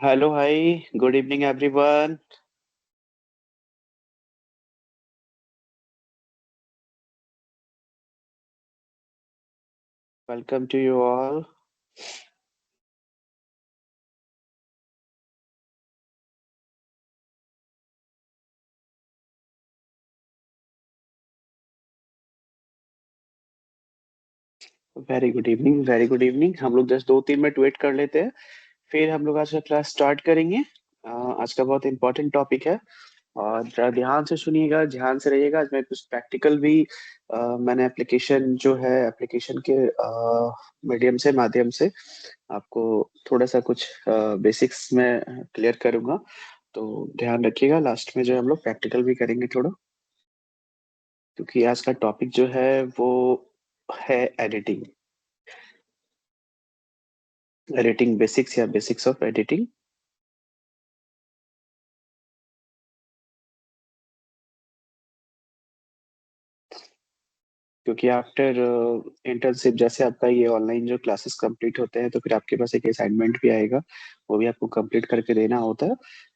Hello भाई। Good evening everyone. Welcome to you all. Very good evening, very good evening. हम लोग just 2-3 minute wait कर लेते हैं, फिर हम लोग आज का क्लास स्टार्ट करेंगे। आज का बहुत इंपॉर्टेंट टॉपिक है और जरा ध्यान से सुनिएगा, ध्यान से रहिएगा। आज मैं कुछ प्रैक्टिकल भी मैंने एप्लीकेशन जो है एप्लीकेशन के मीडियम से माध्यम से आपको थोड़ा सा कुछ बेसिक्स में क्लियर करूंगा। तो ध्यान रखिएगा, लास्ट में जो है हम लोग प्रैक्टिकल भी करेंगे थोड़ा, क्योंकि आज का टॉपिक जो है वो है एडिटिंग। एडिटिंग बेसिक्स या बेसिक्स ऑफ एडिटिंग। क्योंकि आफ्टर इंटर्नशिप जैसे आपका ये ऑनलाइन जो क्लासेस कंप्लीट होते हैं तो फिर आपके पास एक असाइनमेंट भी आएगा, वो भी आपको कंप्लीट करके देना होता है।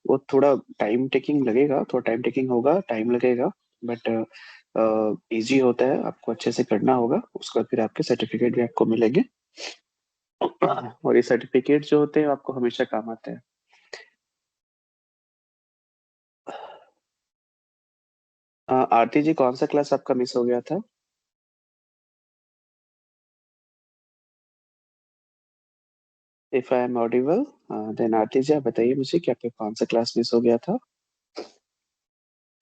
वो थोड़ा टाइम टेकिंग लगेगा, थोड़ा टाइम टेकिंग होगा, टाइम लगेगा, बट इजी होता है। आपको अच्छे से करना होगा, उसके बाद फिर आपके सर्टिफिकेट भी आपको मिलेंगे। और ये सर्टिफिकेट जो होते हैं आपको हमेशा काम आते हैं। आरती जी, कौन सा क्लास आपका मिस हो गया था? If I am audible, then Aarti ji आप बताइए मुझे कि आपका कौन सा क्लास मिस हो गया था।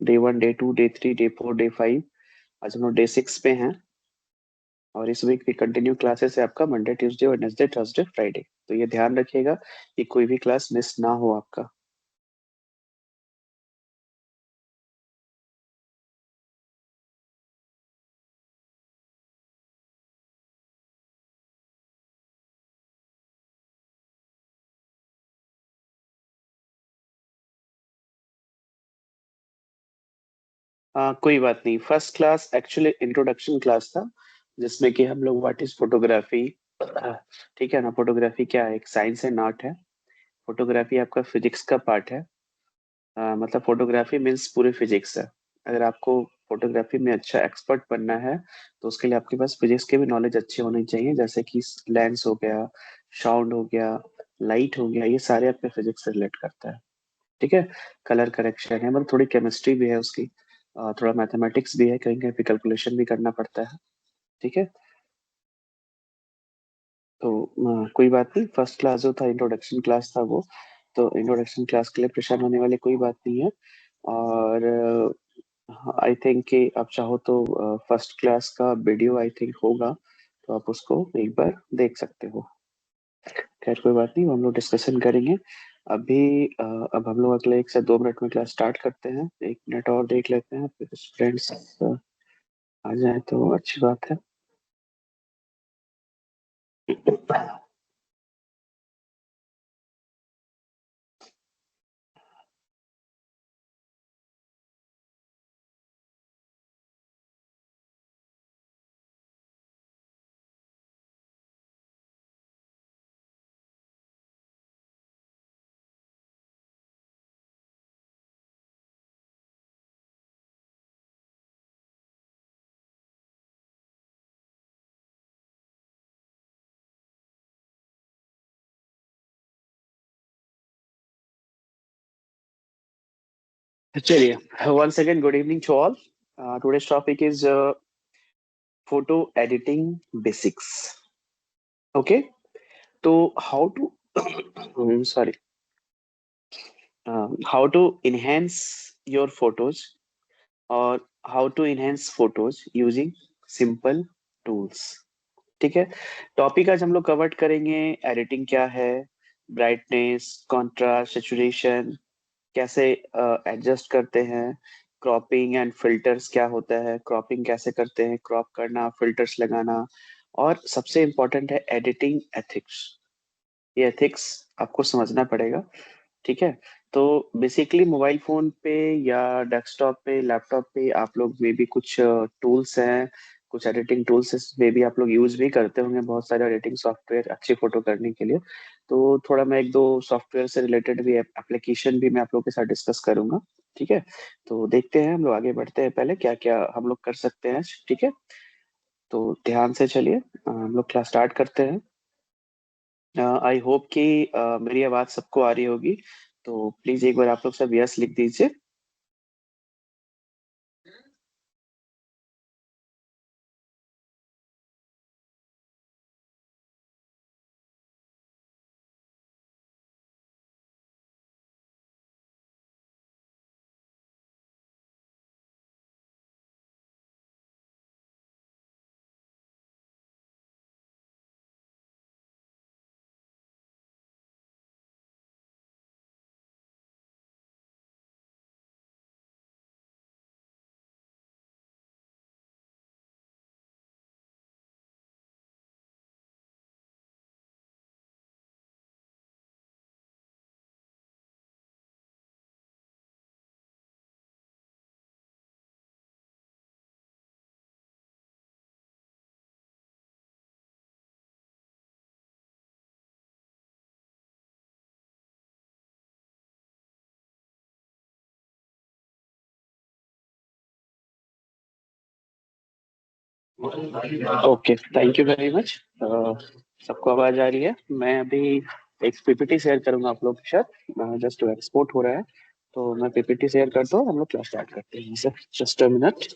Day 1, day 2, day 3, day 4, day 5। आज हम लोग डे 6 पे हैं और इस वीक भी कंटिन्यू क्लासेस है आपका Monday Tuesday Wednesday Thursday Friday. तो ये ध्यान रखिएगा कि कोई भी क्लास मिस ना हो आपका। कोई बात नहीं, first class actually introduction class था, जिसमें कि हम लोग व्हाट इज फोटोग्राफी। ठीक है ना, फोटोग्राफी क्या है, एक साइंस एंड आर्ट है। फोटोग्राफी आपका फिजिक्स का पार्ट है। मतलब फोटोग्राफी मीन्स पूरे फिजिक्स है। अगर आपको फोटोग्राफी में अच्छा एक्सपर्ट बनना है तो उसके लिए आपके पास फिजिक्स के भी नॉलेज अच्छी होनी चाहिए, जैसे कि लेंस हो गया, साउंड हो गया, लाइट हो गया, ये सारे आपके फिजिक्स से रिलेट करता है। ठीक है। कलर करेक्शन है, मतलब थोड़ी केमिस्ट्री भी है उसकी, थोड़ा मैथमेटिक्स भी है, कहीं कहीं पे कैलकुलेशन भी करना पड़ता है। ठीक है। तो कोई बात नहीं, फर्स्ट क्लास जो था इंट्रोडक्शन क्लास था वो, तो इंट्रोडक्शन क्लास के लिए परेशान होने वाली कोई बात नहीं है। और आई थिंक कि आप चाहो तो फर्स्ट क्लास का वीडियो आई थिंक होगा, तो आप उसको एक बार देख सकते हो। खैर कोई बात नहीं, वो हम लोग डिस्कशन करेंगे अभी। अब हम लोग अगले 1 से 2 मिनट में क्लास स्टार्ट करते हैं, 1 मिनट और देख लेते हैं, फिर फ्रेंड्स आ जाए तो अच्छी बात है। चलिए, once again good evening to all. Today's topic is photo editing basics. Okay, तो how to sorry, how to enhance your photos और how to enhance photos using simple tools। ठीक है। टॉपिक आज हम लोग कवर करेंगे, एडिटिंग क्या है, ब्राइटनेस, कॉन्ट्रास्ट, सेचुरेशन, कैसे एडजस्ट करते हैं, क्रॉपिंग एंड फिल्टर्स क्या होता है, क्रॉपिंग कैसे करते हैं, क्रॉप करना, फिल्टर्स लगाना, और सबसे इम्पोर्टेंट है एडिटिंग एथिक्स। ये एथिक्स आपको समझना पड़ेगा। ठीक है। तो बेसिकली मोबाइल फोन पे या डेस्कटॉप पे, लैपटॉप पे आप लोग में भी कुछ टूल्स हैं कुछ एडिटिंग टूल्स में भी आप लोग यूज भी करते होंगे, बहुत सारे एडिटिंग सॉफ्टवेयर अच्छी फोटो करने के लिए। तो थोड़ा मैं एक दो सॉफ्टवेयर से रिलेटेड भी एप्लीकेशन भी मैं आप लोग के साथ डिस्कस करूंगा। ठीक है, तो देखते हैं हम लोग आगे बढ़ते हैं, पहले क्या क्या हम लोग कर सकते हैं। ठीक है, तो ध्यान से चलिए, हम लोग क्लास स्टार्ट करते हैं। आई होप कि मेरी आवाज सबको आ रही होगी, तो प्लीज एक बार आप लोग सब यस लिख दीजिए। Okay, thank you very much. सबको आवाज आ रही है? मैं अभी एक पीपीटी शेयर करूंगा आप लोग के साथ, जस्ट एक्सपोर्ट हो रहा है, तो मैं पीपीटी शेयर करता हूँ, हम लोग क्लास स्टार्ट करते हैं सर। Just a minute.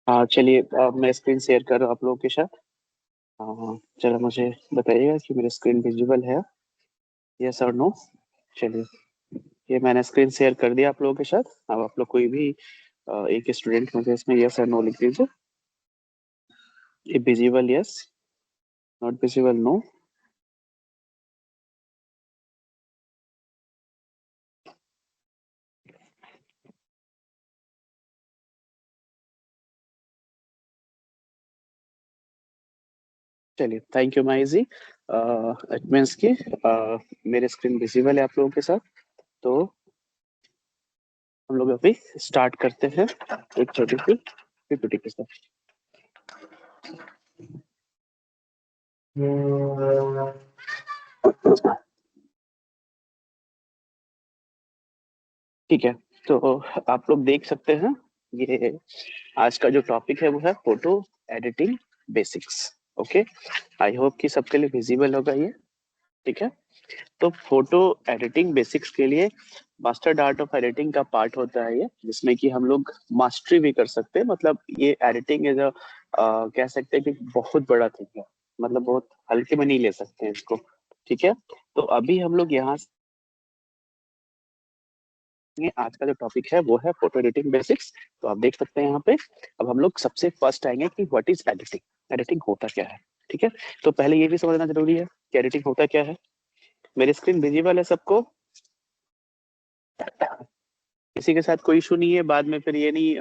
हाँ चलिए, मैं स्क्रीन शेयर कर रहा हूँ आप लोगों के साथ। चलो मुझे बताइएगा कि मेरी स्क्रीन विजिबल है, यस और नो। चलिए, ये मैंने स्क्रीन शेयर कर दिया आप लोगों के साथ। अब आप लोग कोई भी एक स्टूडेंट मुझे इसमें यस और नो लिख दीजिए। Visible yes, not visible no. चलिए, thank you Mai ji. It means कि मेरे स्क्रीन विजिबल है आप लोगों के साथ। तो हम लोग अभी स्टार्ट करते हैं एक छोटी सी पीपीटी के साथ। ठीक है, तो आप लोग देख सकते हैं, ये आज का जो टॉपिक है वो है photo editing basics. Okay, I hope कि सबके लिए विजिबल होगा ये। ठीक है, तो फोटो एडिटिंग बेसिक्स के लिए मास्टर आर्ट ऑफ एडिटिंग का पार्ट होता है ये, जिसमें कि हम लोग मास्टरी भी कर सकते हैं। मतलब ये एडिटिंग इज कह सकते हैं कि बहुत बड़ा थिंग है, मतलब बहुत हल्के में नहीं ले सकते हैं इसको। ठीक है, तो अभी हम लोग यहाँ से आज का जो टॉपिक है वो है फोटो एडिटिंग बेसिक्स। तो आप देख सकते हैं यहाँ पे। अब हम लोग सबसे फर्स्ट आएंगे कि व्हाट इज एडिटिंग, एडिटिग होता क्या है। ठीक है, तो पहले ये भी समझना जरूरी है कि एडिटिंग होता क्या है। मेरी स्क्रीन विजिबल है सबको? किसी के साथ कोई इशू नहीं है? बाद में फिर ये नहीं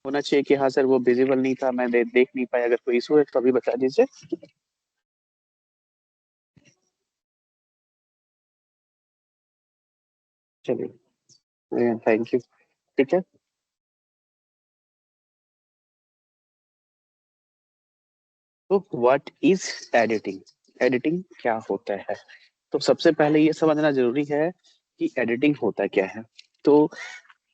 होना चाहिए कि हाँ सर वो विजिबल नहीं था, मैं देख नहीं पाया। अगर कोई इशू है तो अभी बता दीजिए। चलिए, थैंक यू। ठीक है, तो व्हाट इज एडिटिंग, एडिटिंग क्या होता है। तो सबसे पहले ये समझना जरूरी है कि एडिटिंग होता क्या है। तो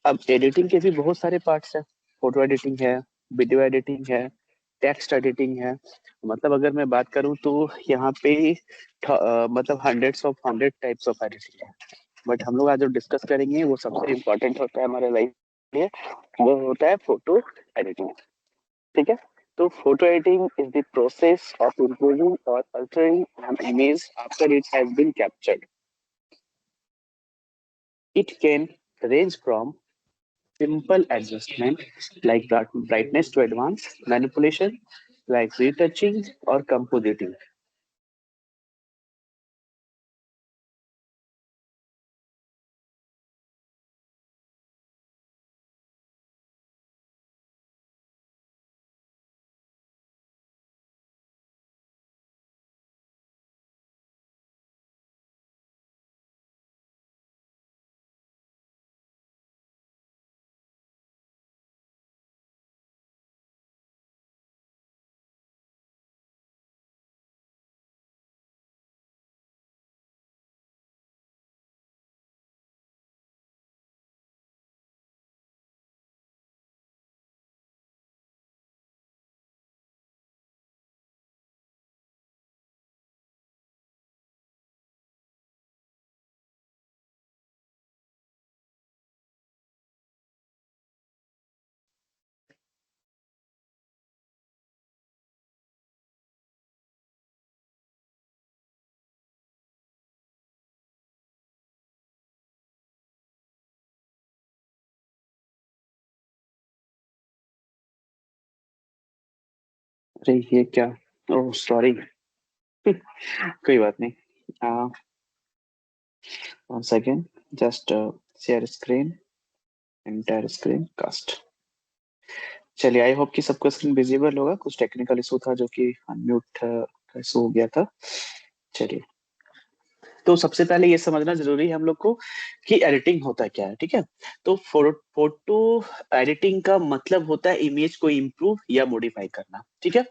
अब एडिटिंग के भी बहुत सारे पार्ट्स हैं। फोटो एडिटिंग है, वीडियो एडिटिंग है, टेक्स्ट एडिटिंग है। मतलब अगर मैं बात करूं तो यहाँ पे मतलब हंड्रेड टाइप्स ऑफ एडिटिंग है। बट हम लोग आज जो डिस्कस करेंगे वो सबसे इम्पोर्टेंट होता है हमारे लाइफ के लिए, वो होता है फोटो एडिटिंग। ठीक है। तो photo editing is the process of improving और altering an image after it has been captured. It can range from simple adjustment like brightness to advanced manipulation like retouching or compositing. अरे ये क्या, oh sorry. कोई बात नहीं। One second, just share screen, entire screen cast. चलिए, I hope कि सबका screen visible होगा। कुछ टेक्निकल इशू था जो कि अनम्यूट का इशू हो गया था। चलिए, तो सबसे पहले ये समझना जरूरी है हम लोग को कि एडिटिंग होता क्या है। ठीक है। तो फोटो एडिटिंग का मतलब होता है इमेज को इम्प्रूव या मॉडिफाई करना। ठीक है।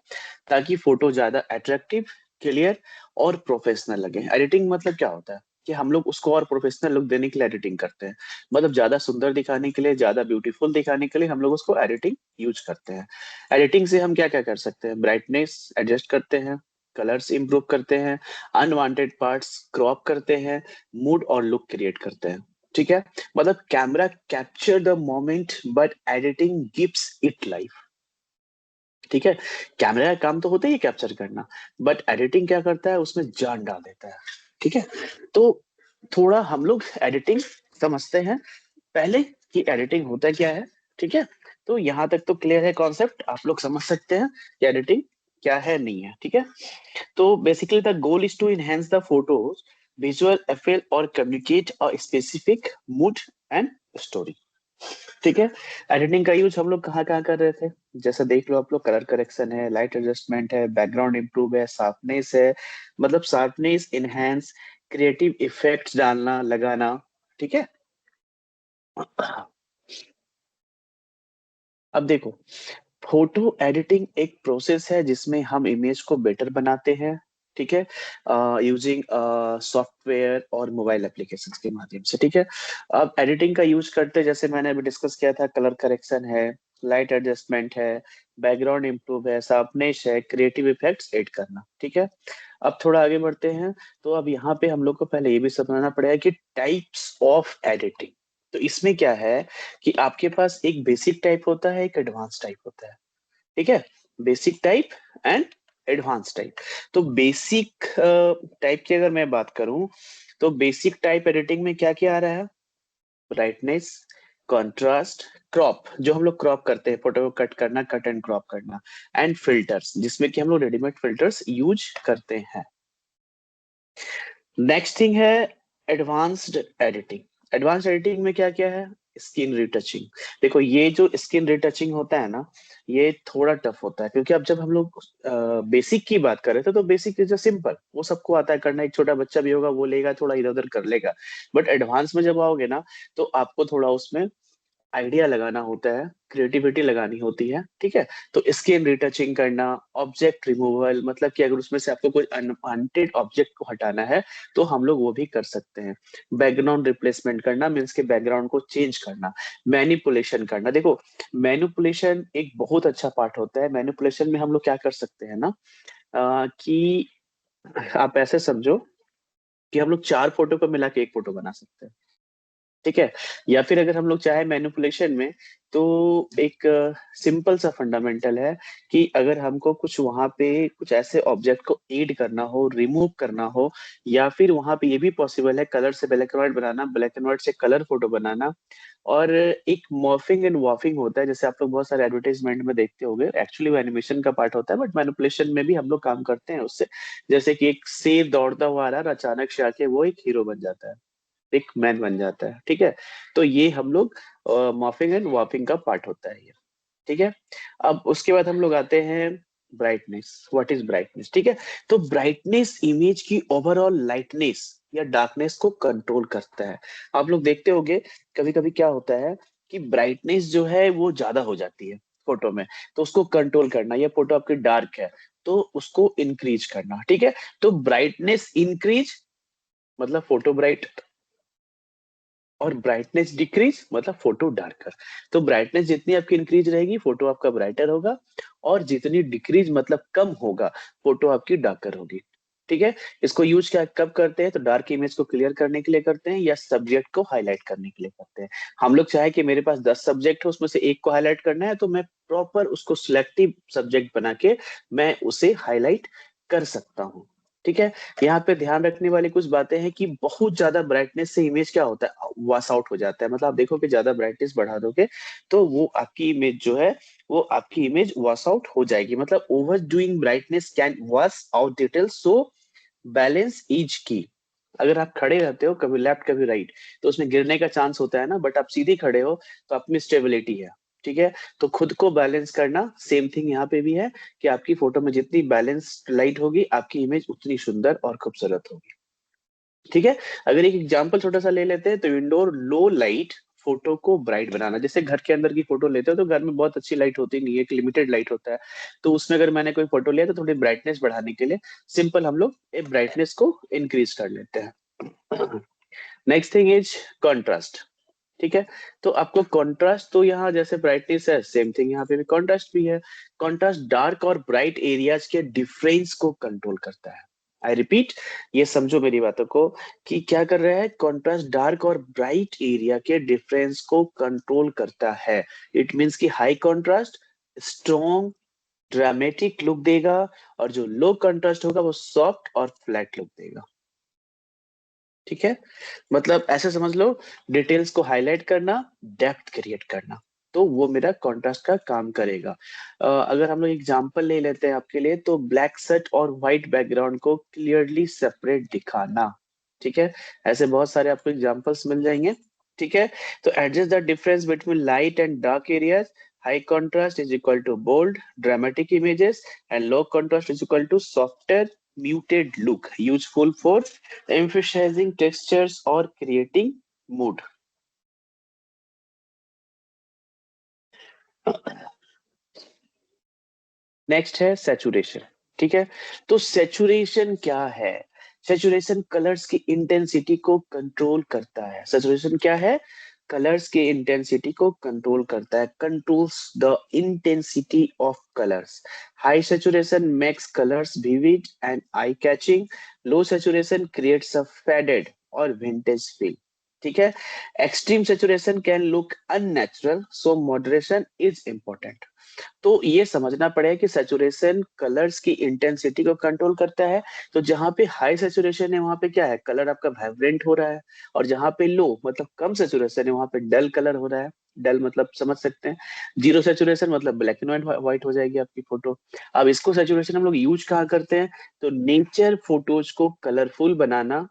ताकि फोटो ज्यादा अट्रैक्टिव, क्लियर और प्रोफेशनल लगे। एडिटिंग मतलब क्या होता है कि हम लोग उसको और प्रोफेशनल लुक देने के लिए एडिटिंग करते हैं। मतलब ज्यादा सुंदर दिखाने के लिए, ज्यादा ब्यूटीफुल दिखाने के लिए हम लोग उसको एडिटिंग यूज करते हैं। एडिटिंग से हम क्या क्या कर सकते हैं? ब्राइटनेस एडजस्ट करते हैं, कलर्स इंप्रूव करते हैं, अनवांटेड पार्ट्स क्रॉप करते हैं, मूड और लुक क्रिएट करते हैं। ठीक है। मतलब camera capture the moment but editing gives it life. ठीक है। कैमरा का काम तो होता ही है कैप्चर करना, बट एडिटिंग क्या करता है, उसमें जान डाल देता है। ठीक है। तो थोड़ा हम लोग एडिटिंग समझते हैं पहले कि एडिटिंग होता क्या है। ठीक है। तो यहाँ तक तो क्लियर है कॉन्सेप्ट, आप लोग समझ सकते हैं कि एडिटिंग क्या है नहीं है। ठीक है। तो basically the goal is to enhance the photos visual effect और communicate a specific mood and story। ठीक है। एडिटिंग का यूज हम लोग कहाँ कहाँ कर रहे थे? जैसा देख लो आप लोग, कलर करेक्शन है, लाइट एडजस्टमेंट है, बैकग्राउंड इम्प्रूव है, शार्पनेस है। मतलब शार्पनेस, इनहेंस, क्रिएटिव इफेक्ट्स डालना, लगाना। ठीक है। अब देखो, फोटो एडिटिंग एक प्रोसेस है जिसमें हम इमेज को बेटर बनाते हैं। ठीक है। यूजिंग सॉफ्टवेयर और मोबाइल एप्लीकेशंस के माध्यम से। ठीक है। अब एडिटिंग का यूज करते हैं, जैसे मैंने अभी डिस्कस किया था, कलर करेक्शन है, लाइट एडजस्टमेंट है, बैकग्राउंड इम्प्रूव है, शार्पनेस है, क्रिएटिव इफेक्ट्स ऐड करना। ठीक है। अब थोड़ा आगे बढ़ते हैं। तो अब यहाँ पे हम लोग को पहले ये भी समझना पड़ेगा कि टाइप्स ऑफ एडिटिंग। तो इसमें क्या है कि आपके पास एक बेसिक टाइप होता है, एक एडवांस टाइप होता है। ठीक है। Basic type and advance type. तो बेसिक टाइप की अगर मैं बात करूं, तो बेसिक टाइप एडिटिंग में क्या क्या आ रहा है? ब्राइटनेस, कॉन्ट्रास्ट, क्रॉप, जो हम लोग क्रॉप करते हैं, फोटो को कट करना, कट एंड क्रॉप करना, एंड फिल्टर्स, जिसमें कि हम लोग रेडीमेड फिल्टर्स यूज करते हैं। नेक्स्ट थिंग है एडवांस्ड एडिटिंग। एडवांस्ड एडिटिंग में क्या क्या है? Skin retouching. देखो, ये जो स्किन रिटचिंग होता है ना, ये थोड़ा टफ होता है, क्योंकि अब जब हम लोग बेसिक की बात कर रहे थे, तो बेसिक इज सिंपल, वो सबको आता है करना। एक छोटा बच्चा भी होगा, वो लेगा, थोड़ा इधर उधर कर लेगा। बट एडवांस में जब आओगे ना, तो आपको थोड़ा उसमें आइडिया लगाना होता है, क्रिएटिविटी लगानी होती है, ठीक है। तो स्किन रिटचिंग करना, ऑब्जेक्ट रिमूवल, मतलब कि अगर उसमें से आपको कोई अनवांटेड ऑब्जेक्ट को हटाना है तो हम लोग वो भी कर सकते हैं। बैकग्राउंड रिप्लेसमेंट करना मीन्स के बैकग्राउंड को चेंज करना। मैनिपुलेशन करना, देखो मैनिपुलेशन एक बहुत अच्छा पार्ट होता है। मैनिपुलेशन में हम लोग क्या कर सकते हैं ना, कि आप ऐसे समझो कि हम लोग चार फोटो को मिला के एक फोटो बना सकते हैं, ठीक है। या फिर अगर हम लोग चाहे मैनिपुलेशन में, तो एक सिंपल सा फंडामेंटल है कि अगर हमको कुछ वहां पे कुछ ऐसे ऑब्जेक्ट को ऐड करना हो, रिमूव करना हो, या फिर वहां पे ये भी पॉसिबल है कलर से black and white banana, black and white से कलर फोटो बनाना। और एक मॉर्फिंग एंड वॉर्फिंग होता है, जैसे आप लोग बहुत सारे एडवर्टाइजमेंट में देखते होंगे, एक्चुअली वो एनिमेशन का पार्ट होता है बट मैनिपुलेशन में भी हम लोग काम करते हैं उससे। जैसे कि एक शेर दौड़ता हुआ आ रहा है और अचानक से आके वो एक हीरो बन जाता है, एक मैन बन जाता है, ठीक है। तो ये हम लोग मॉर्फिंग एंड वॉर्पिंग का पार्ट होता है ये, ठीक है। अब उसके बाद हम लोग आते हैं ब्राइटनेस। व्हाट इज ब्राइटनेस, ठीक है। तो ब्राइटनेस इमेज की ओवरऑल लाइटनेस या डार्कनेस को कंट्रोल करता है। आप लोग देखते होंगे कभी कभी क्या होता है कि ब्राइटनेस जो है वो ज्यादा हो जाती है फोटो में, तो उसको कंट्रोल करना, या फोटो आपकी डार्क है तो उसको इंक्रीज करना, ठीक है। तो ब्राइटनेस इंक्रीज मतलब फोटो ब्राइट, और ब्राइटनेस डिक्रीज मतलब फोटो डार्कर। तो ब्राइटनेस जितनी आपकी इंक्रीज रहेगी फोटो आपका ब्राइटर होगा, और जितनी डिक्रीज मतलब कम होगा फोटो आपकी डार्कर होगी, ठीक है। इसको यूज क्या कब करते हैं, तो डार्क इमेज को क्लियर करने के लिए करते हैं, या सब्जेक्ट को हाईलाइट करने के लिए करते हैं। हम लोग चाहे कि मेरे पास 10 सब्जेक्ट है, उसमें से एक को हाईलाइट करना है, तो मैं प्रॉपर उसको सिलेक्टिव सब्जेक्ट बना के मैं उसे हाईलाइट कर सकता हूँ, ठीक है। यहाँ पे ध्यान रखने वाली कुछ बातें हैं कि बहुत ज्यादा ब्राइटनेस से इमेज क्या होता है, वॉश आउट हो जाता है। मतलब आप देखो कि ज्यादा ब्राइटनेस बढ़ा दोगे तो वो आपकी इमेज जो है वो आपकी इमेज वॉश आउट हो जाएगी। मतलब over doing brightness can wash out details, so balance is की। अगर आप खड़े रहते हो कभी लेफ्ट कभी राइट, तो उसमें गिरने का चांस होता है ना, बट आप सीधे खड़े हो तो आप में स्टेबिलिटी है, ठीक है। तो खुद को बैलेंस करना, सेम थिंग यहाँ पे भी है कि आपकी फोटो में जितनी बैलेंस लाइट होगी आपकी इमेज उतनी सुंदर और खूबसूरत होगी, ठीक है। अगर एक एग्जांपल छोटा सा ले लेते हैं, तो इंडोर लो लाइट फोटो को ब्राइट बनाना। जैसे घर के अंदर की फोटो लेते हो तो घर में बहुत अच्छी लाइट होती नहीं है, एक लिमिटेड लाइट होता है। तो उसमें अगर मैंने कोई फोटो लिया तो थोड़ी ब्राइटनेस बढ़ाने के लिए सिंपल हम लोग एक ब्राइटनेस को इंक्रीज कर लेते हैं। नेक्स्ट थिंग इज कॉन्ट्रास्ट, ठीक है। तो आपको कॉन्ट्रास्ट, तो यहाँ जैसे ब्राइटनेस है सेम थिंग यहाँ पे भी कॉन्ट्रास्ट भी है। कॉन्ट्रास्ट डार्क और ब्राइट एरियाज के डिफरेंस को कंट्रोल करता है। आई रिपीट, ये समझो मेरी बातों को कि क्या कर रहा है, कॉन्ट्रास्ट डार्क और ब्राइट एरिया के डिफरेंस को कंट्रोल करता है। इट मीन्स कि high contrast strong dramatic look देगा, और जो लो कंट्रास्ट होगा वो सॉफ्ट और फ्लैट लुक देगा, ठीक है। मतलब ऐसे समझ लो, डिटेल्स को हाईलाइट करना, डेप्थ क्रिएट करना, तो वो मेरा कॉन्ट्रास्ट का काम करेगा। अगर हम लोग एग्जांपल ले लेते हैं आपके लिए, तो ब्लैक शर्ट और व्हाइट बैकग्राउंड को क्लियरली सेपरेट दिखाना, ठीक है। ऐसे बहुत सारे आपको एग्जांपल्स मिल जाएंगे, ठीक है। तो adjust the difference between light and dark areas. High contrast is equal to bold dramatic images, and low contrast is equal to softer muted look, useful for emphasizing textures or creating mood. Next है saturation, ठीक है। तो saturation क्या है, saturation colours की intensity को control करता है। सैचुरेशन क्या है, कलर्स की इंटेंसिटी को कंट्रोल करता है, controls the intensity of colours. High saturation makes colours vivid and eye catching, low saturation creates a faded और विंटेज फील, ठीक है। Extreme saturation can look unnatural, so moderation is important. तो ये समझना पड़ेगा कि सैचुरेशन कलर्स की intensity को कंट्रोल करता है। तो जहां पे हाई सैचुरेशन है वहां पे क्या है, कलर आपका वाइब्रेंट हो रहा है, और जहां पे लो मतलब कम सैचुरेशन है वहां पे डल कलर हो रहा है। डल मतलब समझ सकते हैं, जीरो सैचुरेशन मतलब ब्लैक एंड व्हाइट व्हाइट हो जाएगी आपकी फोटो। अब इसको सैचुरेशन हम लोग यूज कहाँ करते हैं, तो नेचर फोटोज को कलरफुल बनाना,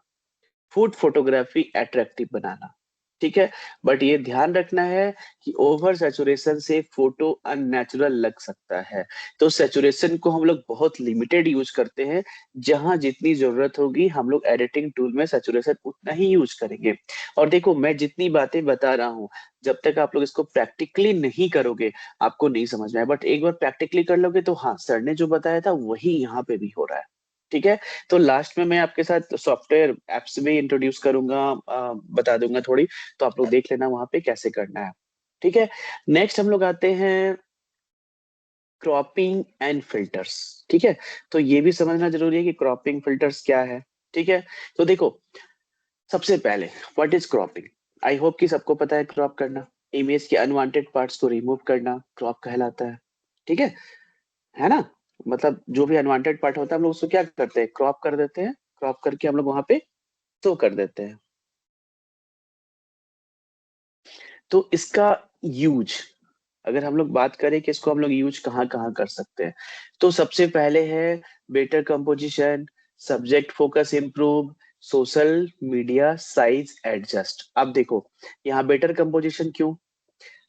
फूड फोटोग्राफी अट्रैक्टिव बनाना, ठीक है। बट ये ध्यान रखना है कि ओवर सैचुरेशन से फोटो अननेचुरल लग सकता है। तो सैचुरेशन को हम लोग बहुत लिमिटेड यूज करते हैं। जहां जितनी जरूरत होगी हम लोग एडिटिंग टूल में सैचुरेशन उतना ही यूज करेंगे। और देखो मैं जितनी बातें बता रहा हूँ, जब तक आप लोग इसको प्रैक्टिकली नहीं करोगे आपको नहीं समझ में आए। बट एक बार प्रैक्टिकली कर लोगे तो हाँ, सर ने जो बताया था वही यहाँ पे भी हो रहा है। ठीक है। तो लास्ट में मैं आपके साथ सॉफ्टवेयर एप्स भी इंट्रोड्यूस करूंगा, बता दूंगा थोड़ी। तो आप लोग देख लेना वहां पे कैसे करना है। ठीक है। नेक्स्ट हम लोग आते हैं क्रॉपिंग एंड फिल्टर्स। ठीक है। तो ये भी समझना जरूरी है कि क्रॉपिंग फिल्टर्स क्या है। ठीक है। तो देखो, सबसे पहले what is cropping. I hope कि सबको पता है क्रॉप करना, इमेज के अनवांटेड पार्ट्स को रिमूव करना क्रॉप कहलाता है। ठीक है ना। मतलब जो भी अनवांटेड पार्ट होता है हम लोग उसको क्या करते हैं, क्रॉप कर देते हैं। क्रॉप करके हम लोग वहां पे शो कर देते हैं। तो इसका यूज, अगर हम लोग बात करें कि इसको हम लोग यूज कहाँ कहाँ कर सकते हैं, तो सबसे पहले है better composition, subject focus improve, social media size adjust. अब देखो, यहाँ बेटर कंपोजिशन क्यों।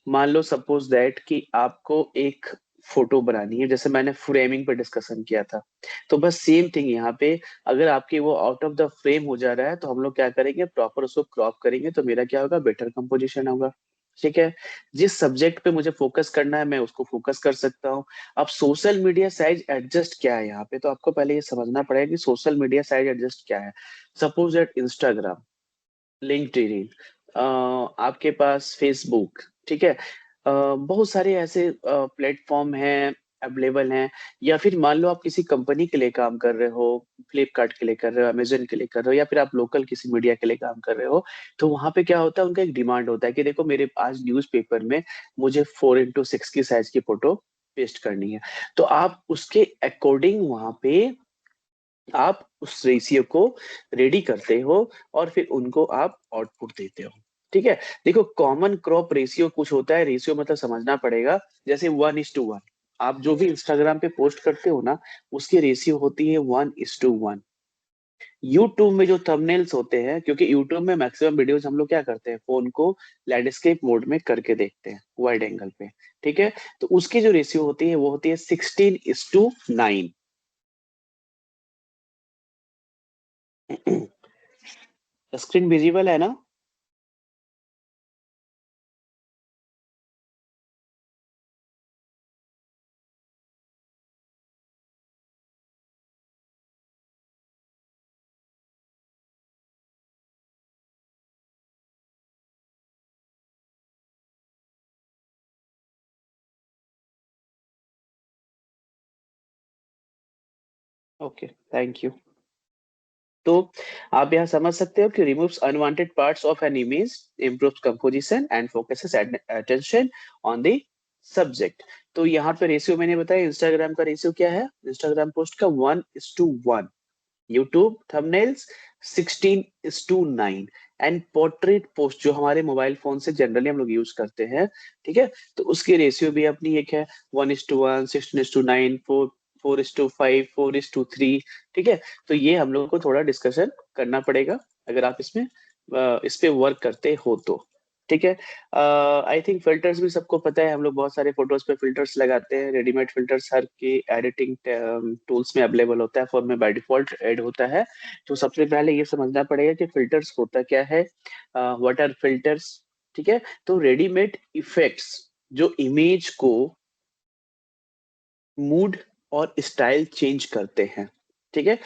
मान लो सपोज दैट कि आपको एक फोटो बनानी है, जैसे मैंने फ्रेमिंग पे डिस्कशन किया था। तो बस सेम थिंग यहाँ पे, अगर आपके वो आउट ऑफ द फ्रेम हो जा रहा है तो हम लोग क्या करेंगे, प्रॉपर उसको क्रॉप करेंगे तो मेरा क्या होगा, बेटर कंपोजिशन होगा। ठीक है। जिस सब्जेक्ट पे मुझे फोकस करना है मैं उसको फोकस कर सकता हूँ। अब सोशल मीडिया साइज एडजस्ट क्या है यहाँ पे, तो आपको पहले ये समझना पड़ेगा कि सोशल मीडिया साइज एडजस्ट क्या है। सपोज दैट इंस्टाग्राम, लिंक्डइन, आपके पास फेसबुक, ठीक है। बहुत सारे ऐसे प्लेटफॉर्म हैं, अवेलेबल हैं। या फिर मान लो आप किसी कंपनी के लिए काम कर रहे हो, फ्लिपकार्ट के लिए कर रहे हो, अमेजन के लिए कर रहे हो, या फिर आप लोकल किसी मीडिया के लिए काम कर रहे हो। तो वहां पे क्या होता है, उनका एक डिमांड होता है कि देखो मेरे आज न्यूज़पेपर में मुझे 4x6 की साइज की फोटो पेस्ट करनी है। तो आप उसके अकॉर्डिंग वहां पे आप उस रेशियो को रेडी करते हो और फिर उनको आप आउटपुट देते हो। ठीक है। देखो कॉमन क्रॉप रेशियो कुछ होता है, रेशियो मतलब समझना पड़ेगा। जैसे 1:1, आप जो भी इंस्टाग्राम पे पोस्ट करते हो ना, उसकी रेशियो होती है 1:1। यूट्यूब में जो थंबनेल्स होते हैं, क्योंकि यूट्यूब में मैक्सिमम वीडियोस हम लोग क्या करते हैं, फोन को लैंडस्केप मोड में करके देखते हैं, वाइड एंगल पे। ठीक है। तो उसकी जो रेशियो होती है वो होती है 16:9। स्क्रीन विजिबल है ना। Okay, thank you. तो आप यहाँ समझ सकते हो कि removes unwanted parts of an image, improves composition and focuses attention on the subject. तो यहाँ पे रेशियो मैंने बताया, इंस्टाग्राम का रेशियो क्या है, इंस्टाग्राम पोस्ट का 1:1, YouTube thumbnails 16:9, and portrait post जो हमारे मोबाइल फोन से जनरली हम लोग यूज करते हैं, ठीक है, तो उसकी रेशियो भी अपनी एक है, 1:1, 16:9, 4:5, 4:3। ठीक है। तो ये हम लोग को थोड़ा डिस्कशन करना पड़ेगा अगर आप इसमें इस पे वर्क करते हो तो। ठीक है। आई थिंक फिल्टर्स भी सबको पता है, हम लोग बहुत सारे फोटोज पे फिल्टर्स लगाते हैं। रेडीमेड फिल्टर्स हर के एडिटिंग टूल्स में अवेलेबल होता है, फोन में बाय डिफॉल्ट ऐड होता है। तो सबसे पहले ये समझना पड़ेगा कि फिल्टर्स होता क्या है, व्हाट आर फिल्टर्स। ठीक है। तो रेडीमेड इफेक्ट्स जो इमेज को मूड और स्टाइल चेंज करते हैं। ठीक है।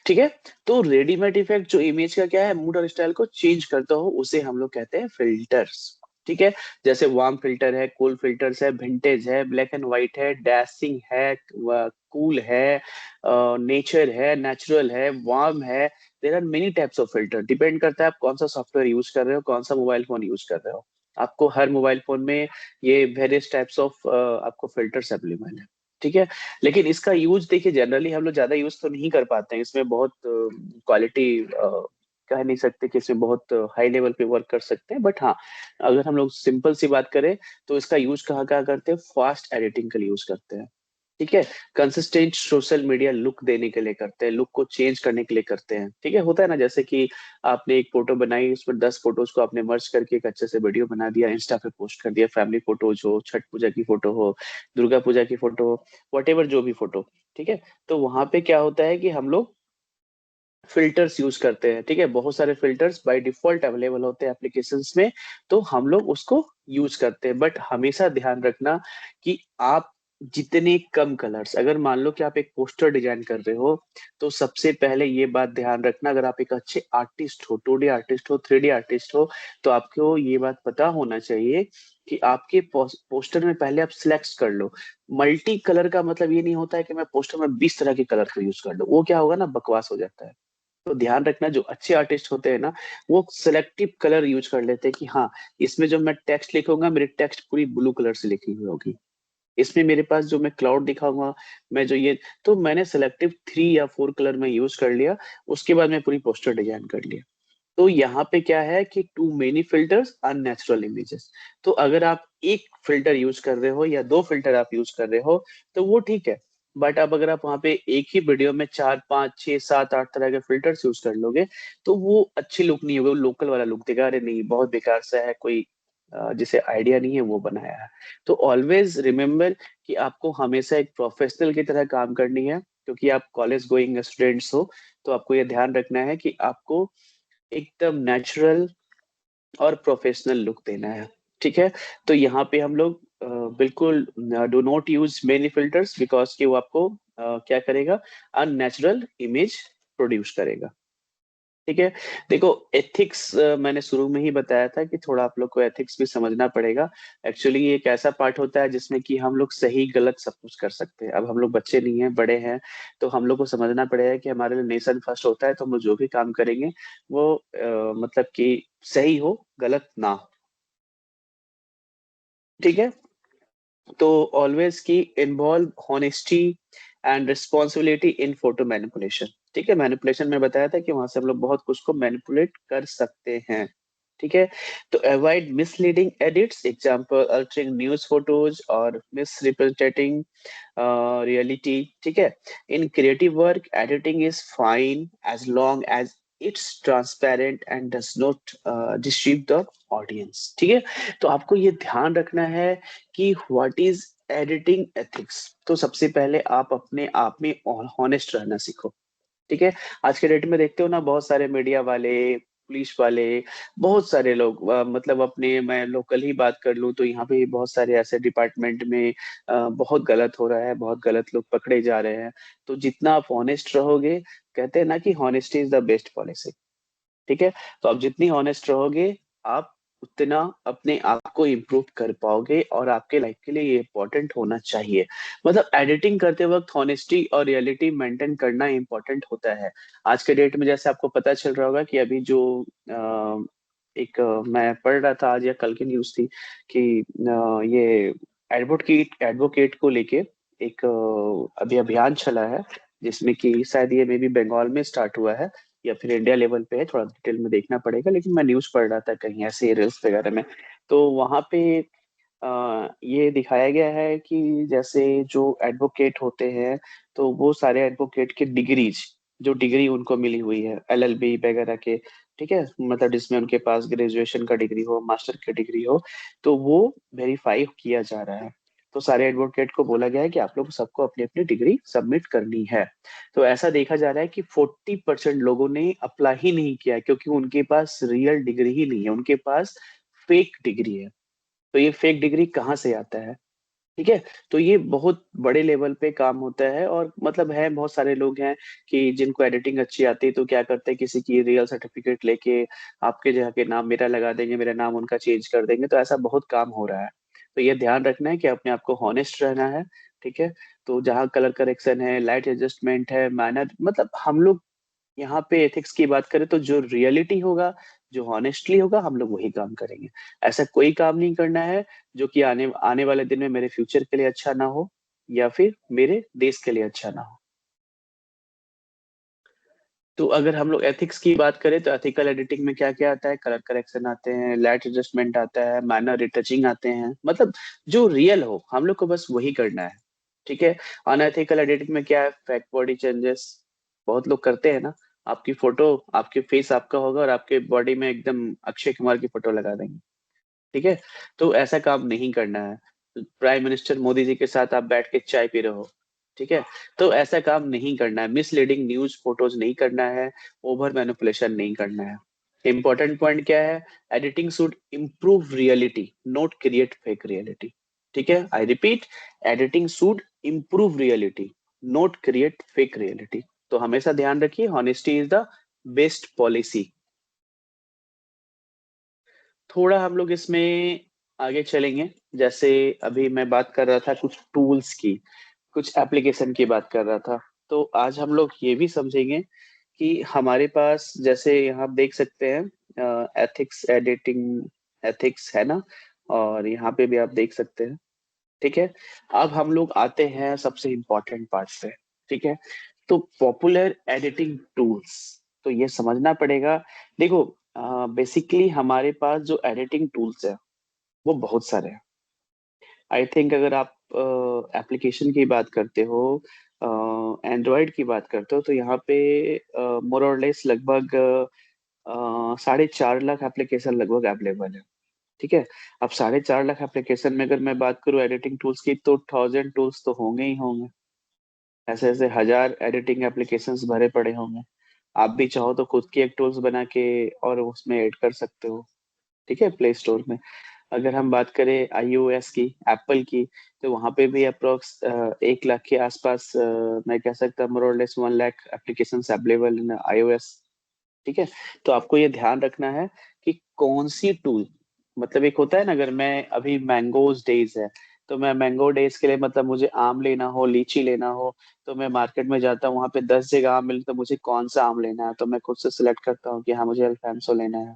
ठीक है। तो रेडीमेड इफेक्ट जो इमेज का क्या है, मूड और स्टाइल को चेंज करता हो, उसे हम लोग कहते हैं फिल्टर्स। ठीक है। जैसे वार्म फिल्टर है, कूल फिल्टर्स है, विंटेज है, ब्लैक एंड व्हाइट है, डैशिंग है, कूल है, नेचर है, नेचुरल है, वार्म है। There are many types of filter, depend करता है आप कौन सा सॉफ्टवेयर यूज कर रहे हो, कौन सा मोबाइल फोन यूज कर रहे हो। आपको हर मोबाइल फोन में ये वेरियस टाइप्स ऑफ आपको फिल्टर्स अवेलेबल है। ठीक है। लेकिन इसका यूज देखिए, जनरली हम लोग ज्यादा यूज तो नहीं कर पाते हैं, इसमें बहुत क्वालिटी कह नहीं सकते कि इसमें बहुत हाई लेवल पे वर्क कर सकते हैं। बट हाँ, अगर हम लोग सिंपल सी बात करें तो इसका यूज कहाँ कहाँ करते हैं, फास्ट एडिटिंग के लिए यूज करते हैं। ठीक है। कंसिस्टेंट सोशल मीडिया लुक देने के लिए करते हैं, लुक को चेंज करने के लिए करते हैं। ठीक है, होता है ना, जैसे कि आपने एक फोटो बनाई, उसमें 10 फोटोज को आपने मर्ज करके एक अच्छे से वीडियो बना दिया, इंस्टा पे पोस्ट कर दिया, फैमिली फोटोज हो, छठ पूजा की फोटो हो, दुर्गा पूजा की फोटो हो, वट जो भी फोटो। ठीक है, तो वहां पे क्या होता है कि हम लोग फिल्टर्स यूज करते हैं। ठीक है, बहुत सारे फिल्टर्स बाय डिफॉल्ट अवेलेबल होते हैं एप्लीकेशंस में, तो हम लोग उसको यूज करते हैं। बट हमेशा ध्यान रखना कि आप जितने कम कलर्स, अगर मान लो कि आप एक पोस्टर डिजाइन कर रहे हो, तो सबसे पहले ये बात ध्यान रखना, अगर आप एक अच्छे आर्टिस्ट हो, 2D आर्टिस्ट हो, 3D आर्टिस्ट हो, तो आपको ये बात पता होना चाहिए कि आपके पोस्टर में पहले आप सिलेक्ट कर लो। मल्टी कलर का मतलब ये नहीं होता है कि मैं पोस्टर में 20 तरह के कलर का यूज कर लूं, वो क्या होगा ना, बकवास हो जाता है। तो ध्यान रखना, जो अच्छे आर्टिस्ट होते हैं ना, वो सिलेक्टिव कलर यूज कर लेते हैं कि हाँ, इसमें जो मैं टेक्स्ट लिखूंगा, मेरी टेक्स्ट पूरी ब्लू कलर से लिखी हुई होगी। इसमें मेरे पास जो मैं क्लाउड दिखाऊंगा, मैं जो ये, तो मैंने सिलेक्टिव 3 या 4 कलर में यूज कर लिया। उसके बाद मैं पूरी पोस्टर डिजाइन कर लिया। तो यहाँ पे क्या है कि too many filters unnatural images. तो अगर आप एक फिल्टर यूज कर रहे हो या 2 फिल्टर आप यूज कर रहे हो, तो वो ठीक है। बट अब अगर आप वहां पे एक ही वीडियो में 4 5 6 7 8 तरह के फिल्टर्स यूज कर लोगे, तो वो अच्छी लुक नहीं होगी, वो लोकल वाला लुक देगा, अरे नहीं बहुत बेकार सा है, कोई जिसे आइडिया नहीं है वो बनाया है। तो ऑलवेज रिमेम्बर कि आपको हमेशा एक प्रोफेशनल की तरह काम करनी है, क्योंकि आप कॉलेज गोइंग स्टूडेंट्स हो। तो आपको ये ध्यान रखना है कि आपको एकदम नेचुरल और प्रोफेशनल लुक देना है। ठीक है, तो यहाँ पे हम लोग बिल्कुल do not use many filters, because कि वो आपको क्या करेगा, अननेचुरल इमेज प्रोड्यूस करेगा। ठीक है, देखो एथिक्स मैंने शुरू में ही बताया था कि थोड़ा आप लोग को एथिक्स भी समझना पड़ेगा। एक्चुअली ये एक ऐसा पार्ट होता है जिसमें कि हम लोग सही गलत सब कुछ कर सकते हैं। अब हम लोग बच्चे नहीं हैं, बड़े हैं, तो हम लोग को समझना पड़ेगा कि हमारे लिए नेशन फर्स्ट होता है, तो हम लोग जो भी काम करेंगे वो मतलब कि सही हो, गलत ना हो। ठीक है, तो ऑलवेज की involve honesty and responsibility in photo manipulation. ठीक है, मैनिपुलेशन में बताया था कि वहां से हम लोग बहुत कुछ को मैनिपुलेट कर सकते हैं। ठीक है, तो avoid misleading edits, example altering news photos और मिसरिप्रेजेंटिंग रियलिटी। ठीक है, in creative work editing is fine as long as it's transparent and does not disturb the audience. ठीक है, तो आपको ये ध्यान रखना है कि व्हाट इज एडिटिंग एथिक्स। तो सबसे पहले आप अपने आप में हॉनेस्ट रहना सीखो। ठीक है, आज के डेट में देखते हो ना, बहुत सारे मीडिया वाले, पुलिस वाले, बहुत सारे लोग मतलब अपने, मैं लोकल ही बात कर लूं तो यहाँ पे बहुत सारे ऐसे डिपार्टमेंट में बहुत गलत हो रहा है, बहुत गलत लोग पकड़े जा रहे हैं। तो जितना आप ऑनेस्ट रहोगे, कहते हैं ना कि honesty is the best policy. ठीक है, तो आप जितनी ऑनेस्ट रहोगे, आप उतना अपने आप को इम्प्रूव कर पाओगे, और आपके लाइफ के लिए ये इम्पोर्टेंट होना चाहिए। मतलब एडिटिंग करते वक्त हॉनेस्टी और रियलिटी मेंटेन करना इम्पोर्टेंट होता है। आज के डेट में जैसे आपको पता चल रहा होगा कि अभी जो एक मैं पढ़ रहा था आज या कल की न्यूज थी कि ये एडवोकेट को लेके एक अभी अभियान चला है, जिसमें कि शायद ये मे बी बंगाल में स्टार्ट हुआ है या फिर इंडिया लेवल पे है, थोड़ा डिटेल में देखना पड़ेगा, लेकिन मैं न्यूज पढ़ रहा था कहीं ऐसे रील्स वगैरह में। तो वहां पे ये दिखाया गया है कि जैसे जो एडवोकेट होते हैं, तो वो सारे एडवोकेट के डिग्रीज, जो डिग्री उनको मिली हुई है LLB वगैरह के, ठीक है, मतलब जिसमें उनके पास ग्रेजुएशन का डिग्री हो, मास्टर की डिग्री हो, तो वो वेरीफाई किया जा रहा है। तो सारे एडवोकेट को बोला गया है कि आप लोग सबको अपनी अपनी डिग्री सबमिट करनी है। तो ऐसा देखा जा रहा है कि 40% लोगों ने अप्लाई ही नहीं किया, क्योंकि उनके पास रियल डिग्री ही नहीं है, उनके पास फेक डिग्री है। तो ये फेक डिग्री कहाँ से आता है? ठीक है, तो ये बहुत बड़े लेवल पे काम होता है, और मतलब है बहुत सारे लोग हैं कि जिनको एडिटिंग अच्छी आती है, तो क्या करते हैं, किसी की रियल सर्टिफिकेट लेके आपके जगह के नाम मेरा लगा देंगे, मेरा नाम उनका चेंज कर देंगे। तो ऐसा बहुत काम हो रहा है। तो ये ध्यान रखना है कि अपने आप को हॉनेस्ट रहना है। ठीक है, तो जहाँ कलर करेक्शन है, लाइट एडजस्टमेंट है, मैनर, मतलब हम लोग यहाँ पे एथिक्स की बात करें तो जो रियलिटी होगा, जो हॉनेस्टली होगा, हम लोग वही काम करेंगे। ऐसा कोई काम नहीं करना है जो कि आने आने वाले दिन में मेरे फ्यूचर के लिए अच्छा ना हो, या फिर मेरे देश के लिए अच्छा ना हो। तो अगर हम लोग एथिक्स की बात करें तो एथिकल एडिटिंग में क्या क्या आता है, कलर करेक्शन आते हैं, लाइट एडजस्टमेंट आता है, मैनर रिटचिंग आते हैं, मतलब जो रियल हो हम लोग को बस वही करना है। ठीक है। अनएथिकल एडिटिंग में क्या है, फेक बॉडी चेंजेस बहुत लोग करते हैं ना। आपकी फोटो, आपके फेस आपका होगा और आपके बॉडी में एकदम अक्षय कुमार की फोटो लगा देंगे। ठीक है। तो ऐसा काम नहीं करना है। प्राइम मिनिस्टर मोदी जी के साथ आप बैठ के चाय पी रहे हो, ठीक है, तो ऐसा काम नहीं करना है। मिसलीडिंग न्यूज फोटोज नहीं करना है। ओवर मैनिपुलेशन नहीं करना है। इंपॉर्टेंट पॉइंट क्या है, editing should improve reality, not create fake reality. ठीक है, I repeat, editing should improve reality, not create fake reality. तो हमेशा ध्यान रखिए, honesty is the best policy. थोड़ा हम लोग इसमें आगे चलेंगे। जैसे अभी मैं बात कर रहा था कुछ टूल्स की, कुछ एप्लीकेशन की बात कर रहा था, तो आज हम लोग ये भी समझेंगे कि हमारे पास, जैसे यहाँ आप देख सकते हैं एथिक्स एडिटिंग, एथिक्स है ना, और यहाँ पे भी आप देख सकते हैं। ठीक है। अब हम लोग आते हैं सबसे इम्पोर्टेंट पार्ट पे। ठीक है। तो पॉपुलर एडिटिंग टूल्स, तो ये समझना पड़ेगा। देखो, बेसिकली हमारे पास जो एडिटिंग टूल्स है वो बहुत सारे हैं। आई थिंक अगर आप एप्लीकेशन की बात करते हो, एंड्रॉयड की बात करते हो, तो यहाँ पे मोर और लेस लगभग 4.5 लाख एप्लीकेशन लगभग अवेलेबल है। ठीक है। अब 4.5 लाख एप्लीकेशन में अगर मैं बात करूँ एडिटिंग टूल्स की, तो 1000 टूल्स तो होंगे ही होंगे। ऐसे ऐसे हजार एडिटिंग एप्लीकेशंस भरे पड़े होंगे। आप भी चाहो तो खुद की एक टूल्स बना के और उसमें ऐड कर सकते हो। ठीक है, प्ले स्टोर में। अगर हम बात करें iOS की, एप्पल की, तो वहां पे भी अप्रोक्स 1 लाख के आसपास, मैं कह सकता हूँ मोर और less 1 lakh application available in iOS। ठीक है। तो आपको ये ध्यान रखना है कि कौन सी टूल, मतलब एक होता है ना, अगर मैं अभी मैंगोज डेज है, तो मैं मैंगो डेज के लिए, मतलब मुझे आम लेना हो, लीची लेना हो, तो मैं मार्केट में जाता हूँ, वहां पे 10 जगह आम मिले, तो मुझे कौन सा आम लेना है, तो मैं खुद से सिलेक्ट करता हूँ कि हाँ मुझे अल्फांसो लेना है।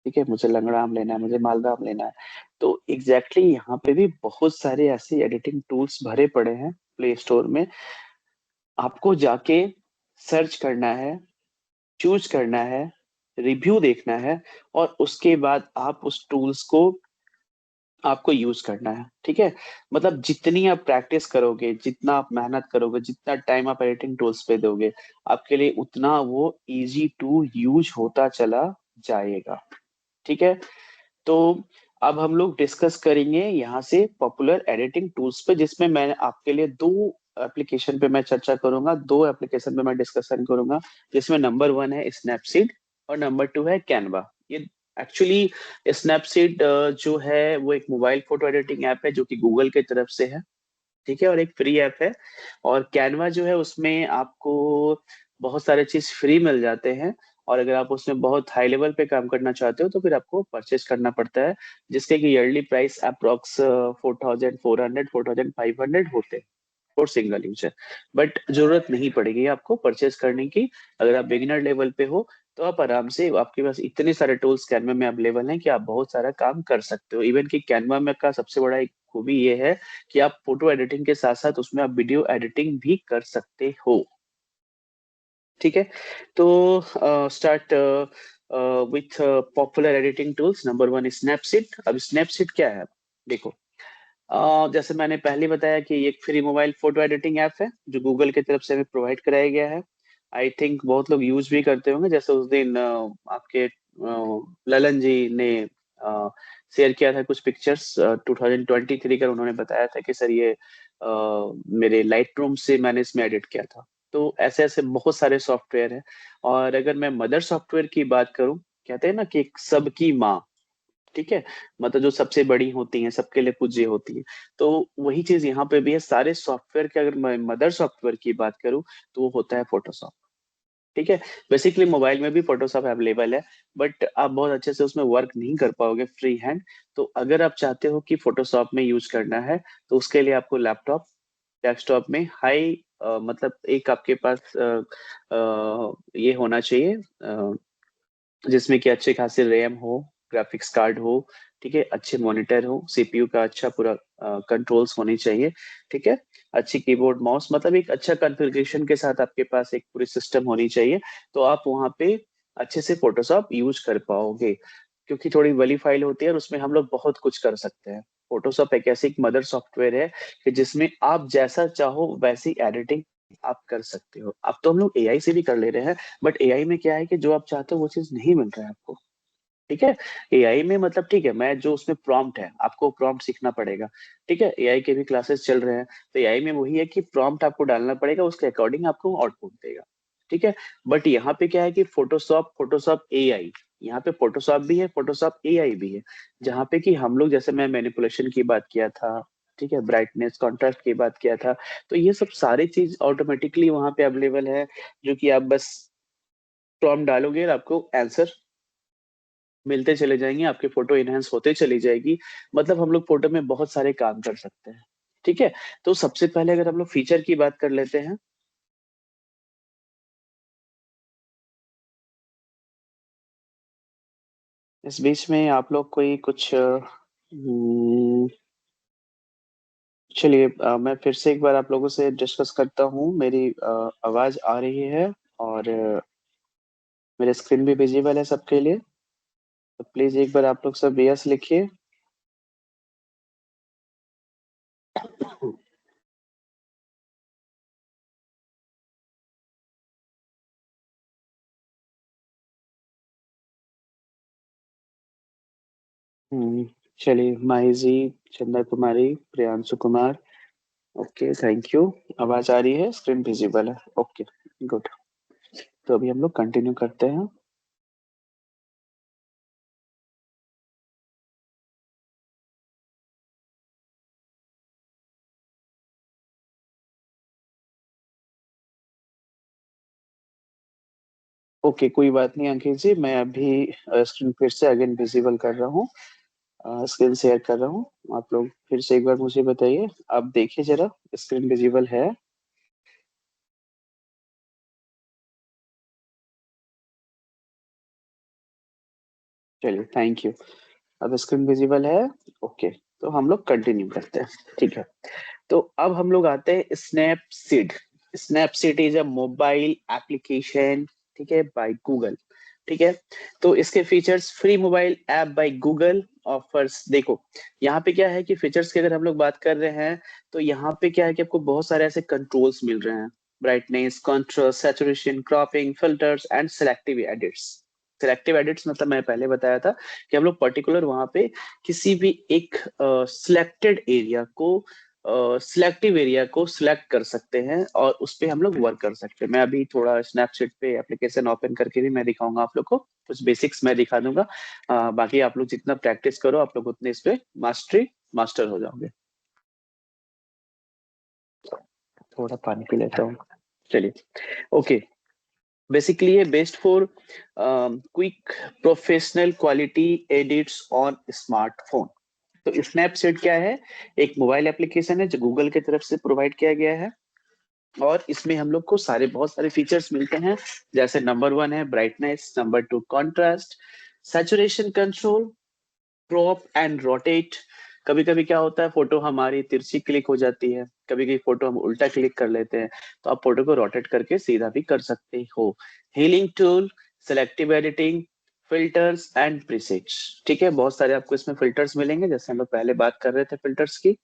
ठीक है, मुझे लंगड़ा आम लेना है, मुझे मालदा आम लेना है। तो एग्जैक्टली यहाँ पे भी बहुत सारे ऐसे एडिटिंग टूल्स भरे पड़े हैं प्ले स्टोर में। आपको जाके सर्च करना है, चूज करना है, रिव्यू देखना है, और उसके बाद आप उस टूल्स को आपको यूज करना है। ठीक है। मतलब जितनी आप प्रैक्टिस करोगे, जितना आप मेहनत करोगे, जितना टाइम आप एडिटिंग टूल्स पे दोगे, आपके लिए उतना वो इजी टू यूज होता चला जाएगा। ठीक है। तो अब हम लोग डिस्कस करेंगे यहाँ से पॉपुलर एडिटिंग टूल्स पे, जिसमें मैं आपके लिए दो एप्लीकेशन पे मैं चर्चा करूंगा, दो एप्लीकेशन पे मैं डिस्कशन करूंगा। जिसमें नंबर 1 है स्नैपसीड और नंबर 2 है कैनवा। ये एक्चुअली स्नैपसीड जो है वो एक मोबाइल फोटो एडिटिंग ऐप है जो कि गूगल की तरफ से है। ठीक है, और एक फ्री ऐप है। और कैनवा जो है उसमें आपको बहुत सारे चीज फ्री मिल जाते हैं। और अगर आप उसमें बहुत हाई लेवल पे काम करना चाहते हो तो फिर आपको परचेस करना पड़ता है, जिसके कि ईयरली प्राइस अप्रोक्स 4400 4500 होते हैं फॉर सिंगल यूजर। बट जरूरत नहीं पड़ेगी आपको परचेस करने की। अगर आप बिगिनर लेवल पे हो तो आप आराम से, आपके पास इतने सारे टूल्स कैनवा में अवेलेबल हैं कि आप बहुत सारा काम कर सकते हो। इवन कि कैनवा में का सबसे बड़ा एक खूबी ये है कि आप फोटो एडिटिंग के साथ साथ उसमें आप वीडियो एडिटिंग भी कर सकते हो। ठीक है। तो start with popular editing tools. Number 1 Snapseed. अब स्नैपसीड क्या है, देखो, जैसे मैंने पहले बताया कि ये एक free mobile photo editing app है जो गूगल की तरफ से हमें प्रोवाइड कराया गया है। आई थिंक बहुत लोग यूज भी करते होंगे। जैसे उस दिन आपके ललन जी ने शेयर किया था कुछ पिक्चर्स 2023 का, उन्होंने बताया था कि सर ये मेरे लाइट रूम से मैंने इसमें एडिट किया था। तो ऐसे ऐसे बहुत सारे सॉफ्टवेयर हैं। और अगर मैं मदर सॉफ्टवेयर की बात करूं, कहते हैं ना कि एक सबकी माँ, ठीक है, मतलब जो सबसे बड़ी होती हैं, सबके लिए पूज्य होती है। तो वही चीज यहाँ पे भी है। सारे सॉफ्टवेयर के अगर मैं मदर सॉफ्टवेयर की बात करूँ तो वो होता है फोटोशॉप। ठीक है। बेसिकली मोबाइल में भी फोटोशॉप अवेलेबल है, बट आप बहुत अच्छे से उसमें वर्क नहीं कर पाओगे फ्री हैंड। तो अगर आप चाहते हो कि फोटोशॉप में यूज करना है, तो उसके लिए आपको लैपटॉप, डेस्कटॉप में हाई, मतलब एक आपके पास ये होना चाहिए, जिसमें कि अच्छे खासे रैम हो, ग्राफिक्स कार्ड हो, ठीक है, अच्छे मॉनिटर हो, सीपीयू का अच्छा पूरा कंट्रोल्स होनी चाहिए। ठीक है। अच्छी कीबोर्ड माउस, मतलब एक अच्छा कॉन्फ़िगरेशन के साथ आपके पास एक पूरी सिस्टम होनी चाहिए। तो आप वहां पे अच्छे से फोटोशॉप यूज कर पाओगे, क्योंकि थोड़ी बड़ी फाइल होती है और उसमें हम लोग बहुत कुछ कर सकते हैं। फोटोशॉप एक ऐसी एक मदर सॉफ्टवेयर है कि जिसमें आप जैसा चाहो वैसी एडिटिंग आप कर सकते हो। अब तो हम लोग एआई से भी कर ले रहे हैं, बट एआई में क्या है कि जो आप चाहते हो वो चीज नहीं मिल रहा है आपको। ठीक है। एआई में मतलब ठीक है, मैं जो उसमें प्रॉम्प्ट है आपको प्रॉम्प्ट सीखना पड़ेगा। ठीक है, एआई के भी क्लासेस चल रहे हैं, तो एआई में वही है कि प्रॉम्प्ट आपको डालना पड़ेगा, उसके अकॉर्डिंग आपको आउटपुट देगा। ठीक है। बट यहाँ पे क्या है कि फोटोशॉप फोटोशॉप एआई, यहाँ पे फोटोशॉप भी है, फोटोशॉप एआई भी है, जहाँ पे कि हम लोग जैसे मैं मैनिपुलेशन की बात किया था, ठीक है, ब्राइटनेस कॉन्ट्रास्ट की बात किया था, तो ये सब सारी चीज ऑटोमेटिकली वहां पे अवेलेबल है, जो कि आप बस प्रॉम्प्ट डालोगे और आपको आंसर मिलते चले जाएंगे, आपके फोटो इनहेंस होते चली जाएगी। मतलब हम लोग फोटो में बहुत सारे काम कर सकते हैं। ठीक है। तो सबसे पहले अगर हम लोग फीचर की बात कर लेते हैं, इस बीच में आप लोग कोई कुछ चलिए मैं फिर से एक बार आप लोगों से डिस्कस करता हूँ। मेरी आवाज आ रही है और मेरे स्क्रीन भी विजिबल है सबके लिए, तो प्लीज एक बार आप लोग सब यस लिखिए। हम्म, चलिए Mahi ji, Chanda Kumari, Priyanshu Kumar, okay thank you. आवाज आ रही है, स्क्रीन विजिबल है, ओके गुड। तो अभी हम लोग कंटिन्यू करते हैं। ओके कोई बात नहीं अंकित जी, मैं अभी स्क्रीन फिर से अगेन विजिबल कर रहा हूँ, स्क्रीन शेयर कर रहा हूँ। आप लोग फिर से एक बार मुझे बताइए, आप देखिए जरा, स्क्रीन विजिबल है? चलिए थैंक यू। अब स्क्रीन विजिबल है, ओके। तो हम लोग कंटिन्यू करते हैं, ठीक है। तो अब हम लोग आते हैं Snapseed. Snapseed is a mobile application, ठीक है, बाय गूगल। ठीक है। तो इसके features, free mobile app by Google offers. देखो यहाँ पे क्या है कि फीचर्स की अगर हम लोग बात कर रहे हैं, तो यहाँ पे क्या है कि आपको बहुत सारे ऐसे कंट्रोल्स मिल रहे हैं, brightness, contrast, saturation, cropping, filters and selective edits. Selective edits मतलब मैं पहले बताया था कि हम लोग पर्टिकुलर वहां पे किसी भी एक सिलेक्टेड एरिया को, सिलेक्टिव एरिया को सिलेक्ट कर सकते हैं और उस पे हम लोग वर्क कर सकते हैं। मैं अभी थोड़ा स्नैपचैट पे एप्लीकेशन ओपन करके भी मैं दिखाऊंगा आप लोग को, कुछ बेसिक्स मैं दिखा दूंगा। बाकी आप लोग जितना प्रैक्टिस करो आप लोग उतने इस पे मास्टर हो जाओगे। थोड़ा पानी पी लेता हूँ। चलिए, ओके। बेसिकली ये best for quick professional quality edits on smartphone. तो स्नैपचैट क्या है? एक मोबाइल एप्लीकेशन है जो गूगल की तरफ से प्रोवाइड किया गया है, और इसमें हम लोग को सारे बहुत सारे फीचर्स मिलते हैं। जैसे नंबर वन है brightness, number two contrast, saturation control, crop and rotate. कभी कभी क्या होता है, फोटो हमारी तिरछी क्लिक हो जाती है, कभी कभी फोटो हम उल्टा क्लिक कर लेते हैं, तो आप फोटो को रोटेट करके सीधा भी कर सकते हो। Healing tool, selective editing, filters and presets. ठीक है, बहुत सारे आपको इसमें फिल्टर्स मिलेंगे, जैसे हम लोग पहले बात कर रहे थे फिल्टर्स की।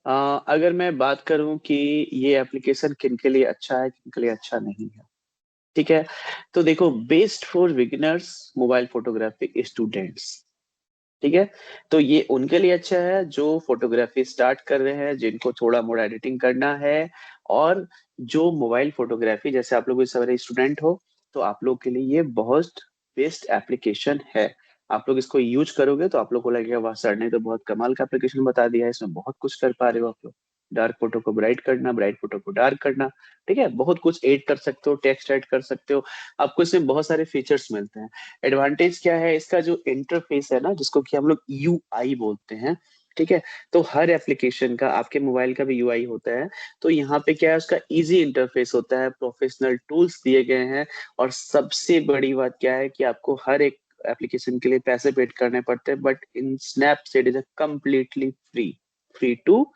अगर मैं बात करूं कि ये एप्लीकेशन किन के लिए अच्छा है, किन के लिए अच्छा नहीं है, ठीक है, तो देखो, best for beginners, mobile photography students. ठीक है, तो ये उनके लिए अच्छा है जो फोटोग्राफी स्टार्ट कर रहे हैं, जिनको थोड़ा मोड़ा एडिटिंग करना है, और जो मोबाइल फोटोग्राफी, जैसे आप लोग इस सारे स्टूडेंट हो, तो आप लोग के लिए ये बहुत बेस्ट एप्लीकेशन है। आप लोग इसको यूज करोगे तो आप लोग को लगेगा वाह सर ने तो बहुत कमाल का एप्लीकेशन बता दिया है, इसमें बहुत कुछ कर पा रहे हो आप लोग। डार्क फोटो को ब्राइट करना, ब्राइट फोटो को डार्क करना, ठीक है, बहुत कुछ ऐड कर सकते हो, टेक्स्ट ऐड कर सकते हो। आपको इसमें बहुत सारे फीचर्स मिलते हैं। एडवांटेज क्या है, इसका जो इंटरफेस है ना, जिसको कि हम लोग यूआई बोलते हैं, ठीक है, तो हर एप्लीकेशन का, आपके मोबाइल का भी यूआई होता है, तो यहाँ पे क्या है, उसका इजी इंटरफेस होता है, प्रोफेशनल टूल्स दिए गए हैं, और सबसे बड़ी बात क्या है कि आपको हर एक एप्लीकेशन के लिए पैसे पेड करने पड़ते हैं, but in Snapseed is a completely free, free to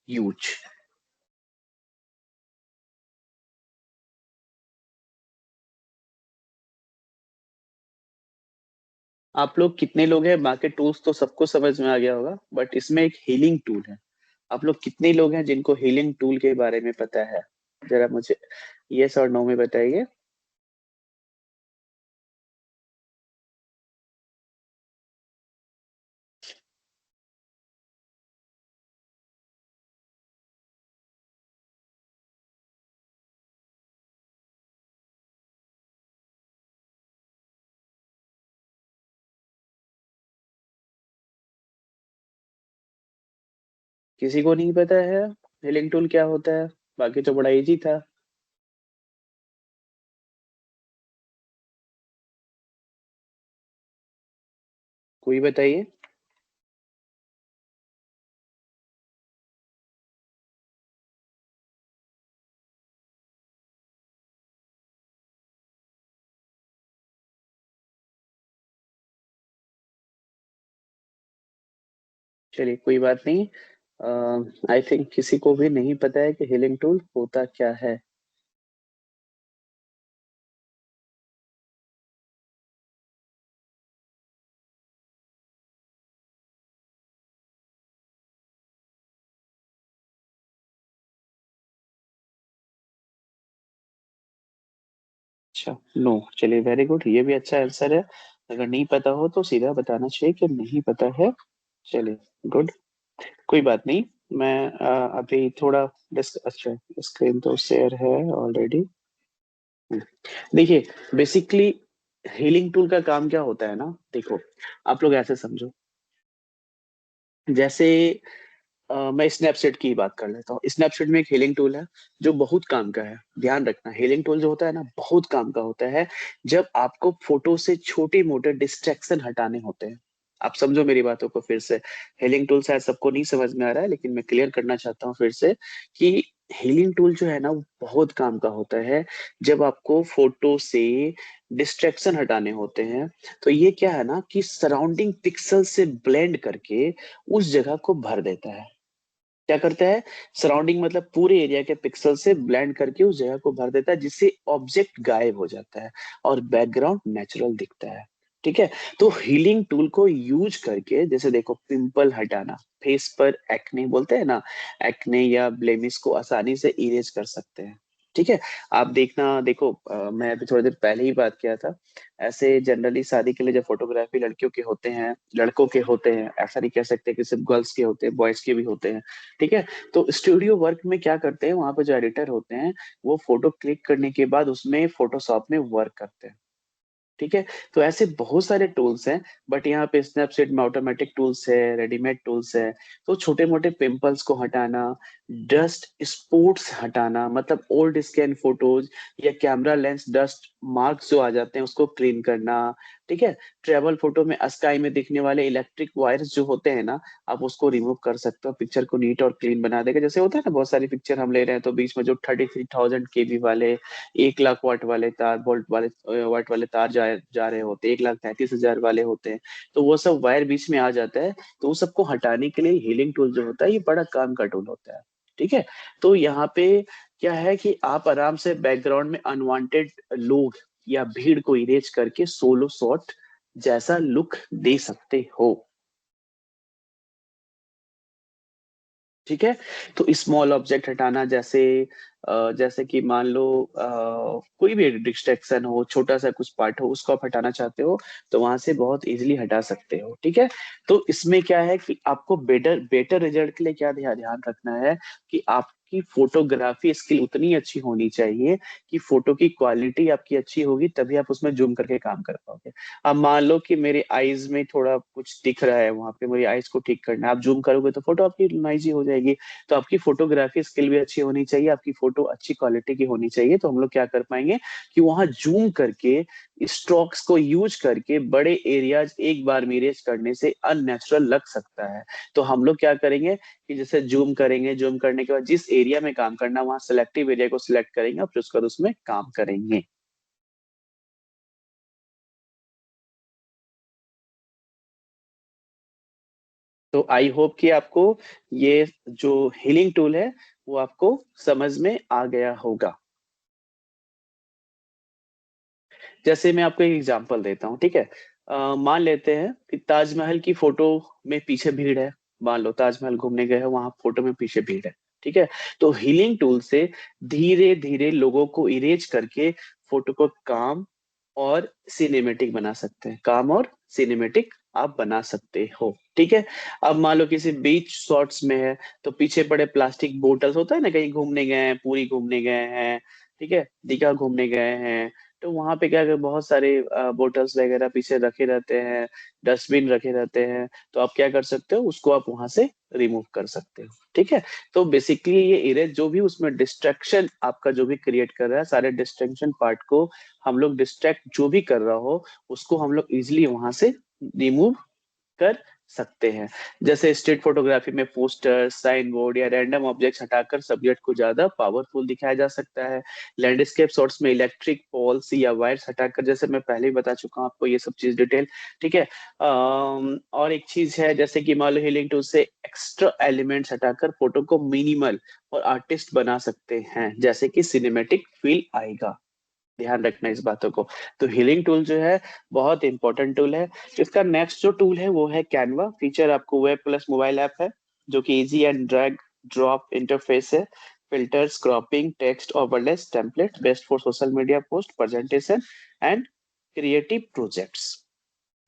use. आप लोग कितने लोग हैं, बाकी टूल्स तो सबको समझ में आ गया होगा, बट इसमें एक हीलिंग टूल है। आप लोग कितने लोग हैं जिनको हीलिंग टूल के बारे में पता है? जरा मुझे यस और नो में बताइए। किसी को नहीं पता है हीलिंग टूल क्या होता है? बाकी तो बड़ा इजी था। कोई बताइए। चलिए कोई बात नहीं। आई थिंक किसी को भी नहीं पता है कि हीलिंग टूल होता क्या है। अच्छा, नो। चलिए वेरी गुड, ये भी अच्छा आंसर है। अगर नहीं पता हो तो सीधा बताना चाहिए कि नहीं पता है। चलिए, गुड। कोई बात नहीं। मैं अभी थोड़ा अच्छा, स्क्रीन तो शेयर है ऑलरेडी। देखिए, बेसिकली हीलिंग टूल का काम क्या होता है ना, देखो, आप लोग ऐसे समझो। जैसे मैं स्नैपचैट की बात कर लेता हूँ। स्नैपचैट में एक हीलिंग टूल है जो बहुत काम का है। ध्यान रखना, हीलिंग टूल जो होता है ना, बहुत काम का होता है। जब आपको फोटो से छोटे मोटे डिस्ट्रैक्शन हटाने होते हैं। आप समझो मेरी बातों को फिर से। हीलिंग टूल शायद सबको नहीं समझ में आ रहा है, लेकिन मैं क्लियर करना चाहता हूँ फिर से कि हीलिंग टूल जो है ना, वो बहुत काम का होता है। जब आपको फोटो से डिस्ट्रैक्शन हटाने होते हैं, तो ये क्या है ना कि सराउंडिंग पिक्सल से ब्लेंड करके उस जगह को भर देता है। क्या करता है? सराउंडिंग मतलब पूरे एरिया के पिक्सल से ब्लेंड करके उस जगह को भर देता है, जिससे ऑब्जेक्ट गायब हो जाता है और बैकग्राउंड नेचुरल दिखता है। ठीक है। तो हीलिंग टूल को यूज करके, जैसे देखो, पिंपल हटाना, फेस पर एक्ने बोलते हैं ना, एक्ने या ब्लेमिश को आसानी से इरेज कर सकते हैं। ठीक है। आप देखना, देखो, मैं अभी थोड़ी देर पहले ही बात किया था। ऐसे जनरली शादी के लिए जो फोटोग्राफी लड़कियों के होते हैं, लड़कों के होते हैं, ऐसा नहीं कह सकते कि सिर्फ गर्ल्स के होते हैं, बॉयज के भी होते हैं। ठीक है। तो स्टूडियो वर्क में क्या करते हैं, वहां पे जो एडिटर होते हैं, वो फोटो क्लिक करने के बाद उसमें फोटोशॉप में वर्क करते हैं। ठीक है। तो ऐसे बहुत सारे टूल्स हैं, बट यहाँ पे स्नैपसीड में ऑटोमेटिक टूल्स है, रेडीमेड टूल्स है। तो छोटे मोटे पिंपल्स को हटाना, डस्ट स्पॉट्स हटाना, मतलब ओल्ड स्कैन फोटोज या कैमरा लेंस डस्ट मार्क्स जो आ जाते हैं उसको क्लीन करना। ठीक है। ट्रेवल फोटो में स्काई में दिखने वाले इलेक्ट्रिक वायर्स जो होते हैं ना, आप उसको रिमूव कर सकते हो, पिक्चर को नीट और क्लीन बना देगा। जैसे होता है ना, बहुत सारी पिक्चर हम ले रहे हैं तो बीच में जो 33,000 KB वाले, 1 लाख वाट वाले तार, वोल्ट वाले, वाट वाले तार जा रहे होते हैं, 1,33,000 वाले होते हैं। तो वो सब वायर बीच में आ जाता है। तो वो सबको हटाने के लिए हीलिंग टूल जो होता है, ये बड़ा काम का टूल होता है। ठीक है। तो यहाँ पे क्या है कि आप आराम से बैकग्राउंड में अनवांटेड लोग या भीड़ को इरेज करके सोलो शॉट जैसा लुक दे सकते हो। ठीक है। तो स्मॉल ऑब्जेक्ट हटाना, जैसे जैसे कि मान लो कोई भी डिस्ट्रैक्शन हो, छोटा सा कुछ पार्ट हो, उसको आप हटाना चाहते हो, तो वहां से बहुत इजीली हटा सकते हो। ठीक है। तो इसमें क्या है कि आपको बेटर बेटर रिजल्ट के लिए क्या ध्यान ध्यान रखना है कि आपकी फोटोग्राफी स्किल उतनी अच्छी होनी चाहिए कि फोटो की क्वालिटी आपकी अच्छी होगी, तभी आप उसमें जूम करके काम कर पाओगे। अब मान लो कि मेरे आईज में थोड़ा कुछ दिख रहा है, वहां पे मेरी आईज को ठीक करना है, आप जूम करोगे तो फोटो आपकी नॉइजी हो जाएगी। तो आपकी फोटोग्राफी स्किल भी अच्छी होनी चाहिए, आपकी फोटो अच्छी क्वालिटी की होनी चाहिए, तो हम लोग क्या कर पाएंगे कि वहां जूम करके स्ट्रोक्स को यूज करके बड़े एरियाज एक बार में इरेज करने से अननेचुरल लग सकता है। तो हम लोग क्या करेंगे कि जैसे जूम करेंगे, जूम करने के बाद जिस एरिया में काम करना, वहां सिलेक्टिव एरिया को सिलेक्ट करेंगे और फिर उसके बाद उसमें काम करेंगे। तो आई होप कि आपको ये जो हीलिंग टूल है वो आपको समझ में आ गया होगा। जैसे मैं आपको एक एग्जांपल देता हूँ। ठीक है। मान लेते हैं कि ताजमहल की फोटो में पीछे भीड़ है। मान लो ताजमहल घूमने गए हैं, वहां फोटो में पीछे भीड़ है। ठीक है। तो हीलिंग टूल से धीरे धीरे लोगों को इरेज करके फोटो को काम और सिनेमेटिक बना सकते हैं। काम और सिनेमेटिक आप बना सकते हो। ठीक है। अब मान लो किसी बीच शॉट्स में है, तो पीछे पड़े प्लास्टिक बोतल्स होता है ना, कहीं घूमने गए हैं, पूरी घूमने गए हैं, ठीक है, दीघा घूमने गए हैं, तो वहां पे क्या बहुत सारे बोतल्स वगैरह पीछे रखे रहते हैं, डस्टबिन रखे रहते हैं। तो आप क्या कर सकते हो, उसको आप वहां से रिमूव कर सकते हो। ठीक है। तो बेसिकली ये इरेज जो भी उसमें डिस्ट्रैक्शन आपका जो भी क्रिएट कर रहा है, सारे डिस्ट्रैक्शन पार्ट को हम लोग डिस्ट्रैक्ट जो भी कर रहा हो उसको हम लोग इजिली वहां से रिमूव कर सकते हैं। जैसे स्ट्रीट फोटोग्राफी में पोस्टर, साइन बोर्ड या रैंडम ऑब्जेक्ट्स हटाकर सब्जेक्ट को ज्यादा पावरफुल दिखाया जा सकता है। लैंडस्केप शॉट्स में इलेक्ट्रिक पोल्स या वायर्स हटाकर, जैसे मैं पहले ही बता चुका हूँ आपको ये सब चीज डिटेल। ठीक है। और एक चीज है, जैसे कि मान लो हीलिंग टूल से एक्स्ट्रा एलिमेंट्स हटाकर फोटो को मिनिमल और आर्टिस्ट बना सकते हैं, जैसे कि सिनेमेटिक फील आएगा। ध्यान रखना इस बातों को। तो हीलिंग टूल जो है बहुत इंपॉर्टेंट टूल है। इसका नेक्स्ट जो टूल है वो है कैनवा। फीचर आपको वेब प्लस मोबाइल ऐप है, जो कि easy and drag drop interface है। Filters, cropping, text overlays, template, best for social media post, presentation and creative projects.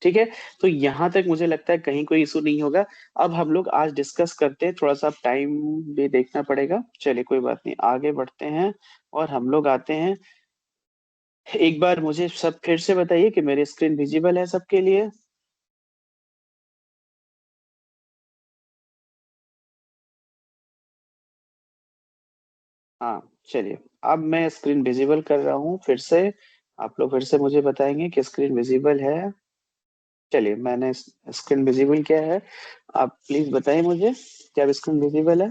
ठीक है। तो यहाँ तक मुझे लगता है कहीं कोई इशू नहीं होगा। अब हम लोग आज डिस्कस करते हैं, थोड़ा सा टाइम भी देखना पड़ेगा, चलिए कोई बात नहीं, आगे बढ़ते हैं और हम लोग आते हैं। एक बार मुझे सब फिर से बताइए कि मेरी स्क्रीन विजिबल है सबके लिए। हाँ, चलिए। अब मैं स्क्रीन विजिबल कर रहा हूँ फिर से। आप लोग फिर से मुझे बताएंगे कि स्क्रीन विजिबल है। चलिए, मैंने स्क्रीन विजिबल किया है। आप प्लीज बताइए मुझे क्या स्क्रीन विजिबल है।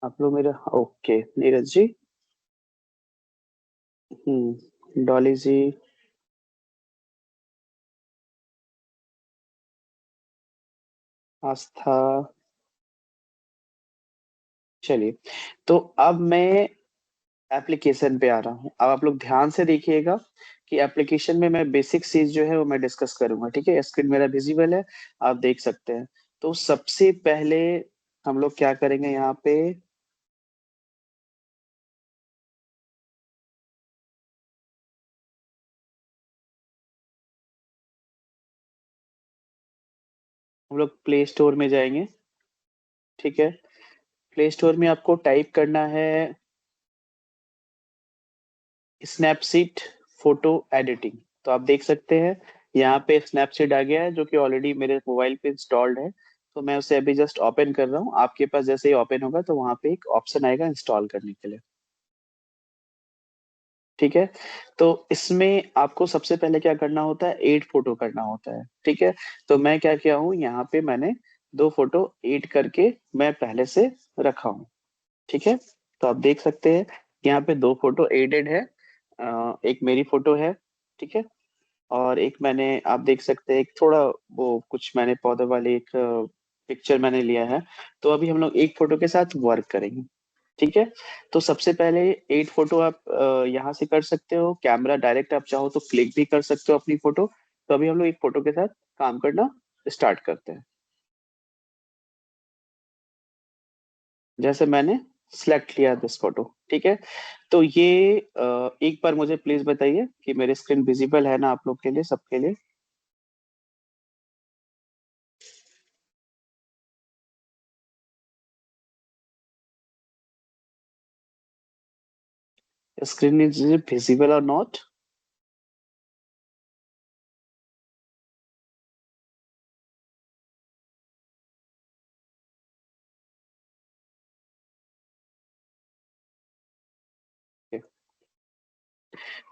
आप लोग मेरा ओके, नीरज जी। डॉली जी। आस्था। चलिए। तो अब मैं एप्लीकेशन पे आ रहा हूँ। अब आप लोग ध्यान से देखिएगा कि एप्लीकेशन में मैं बेसिक चीज जो है वो मैं डिस्कस करूंगा। ठीक है। स्क्रीन मेरा विजिबल है, आप देख सकते हैं। तो सबसे पहले हम लोग क्या करेंगे यहाँ पे, हम लोग प्ले स्टोर में जाएंगे। ठीक है। प्ले स्टोर में आपको टाइप करना है स्नैपसीड फोटो एडिटिंग। तो आप देख सकते हैं यहाँ पे स्नैपसीड आ गया है, जो कि ऑलरेडी मेरे मोबाइल पे इंस्टॉल्ड है। तो मैं उसे अभी जस्ट ओपन कर रहा हूँ। आपके पास जैसे ही ओपन होगा तो वहाँ पे एक ऑप्शन आएगा इंस्टॉल करने के लिए। ठीक है। तो इसमें आपको सबसे पहले क्या करना होता है, एड फोटो करना होता है। ठीक है। तो मैं क्या किया हूँ, यहाँ पे मैंने दो फोटो एड करके मैं पहले से रखा हूँ। ठीक है। तो आप देख सकते हैं यहाँ पे दो फोटो एडेड है। एक मेरी फोटो है। ठीक है। और एक मैंने, आप देख सकते हैं एक थोड़ा वो कुछ मैंने पौधे वाली एक पिक्चर मैंने लिया है। तो अभी हम लोग एक फोटो के साथ वर्क करेंगे। ठीक है। तो सबसे पहले एट फोटो आप यहाँ से कर सकते हो, कैमरा डायरेक्ट आप चाहो तो क्लिक भी कर सकते हो अपनी फोटो। तो अभी हम लोग एक फोटो के साथ काम करना स्टार्ट करते हैं। जैसे मैंने सिलेक्ट किया दिस फोटो। ठीक है। तो ये एक बार मुझे प्लीज बताइए कि मेरी स्क्रीन विजिबल है ना आप लोग के लिए, सबके लिए। स्क्रीन इज विजिबल और नॉट।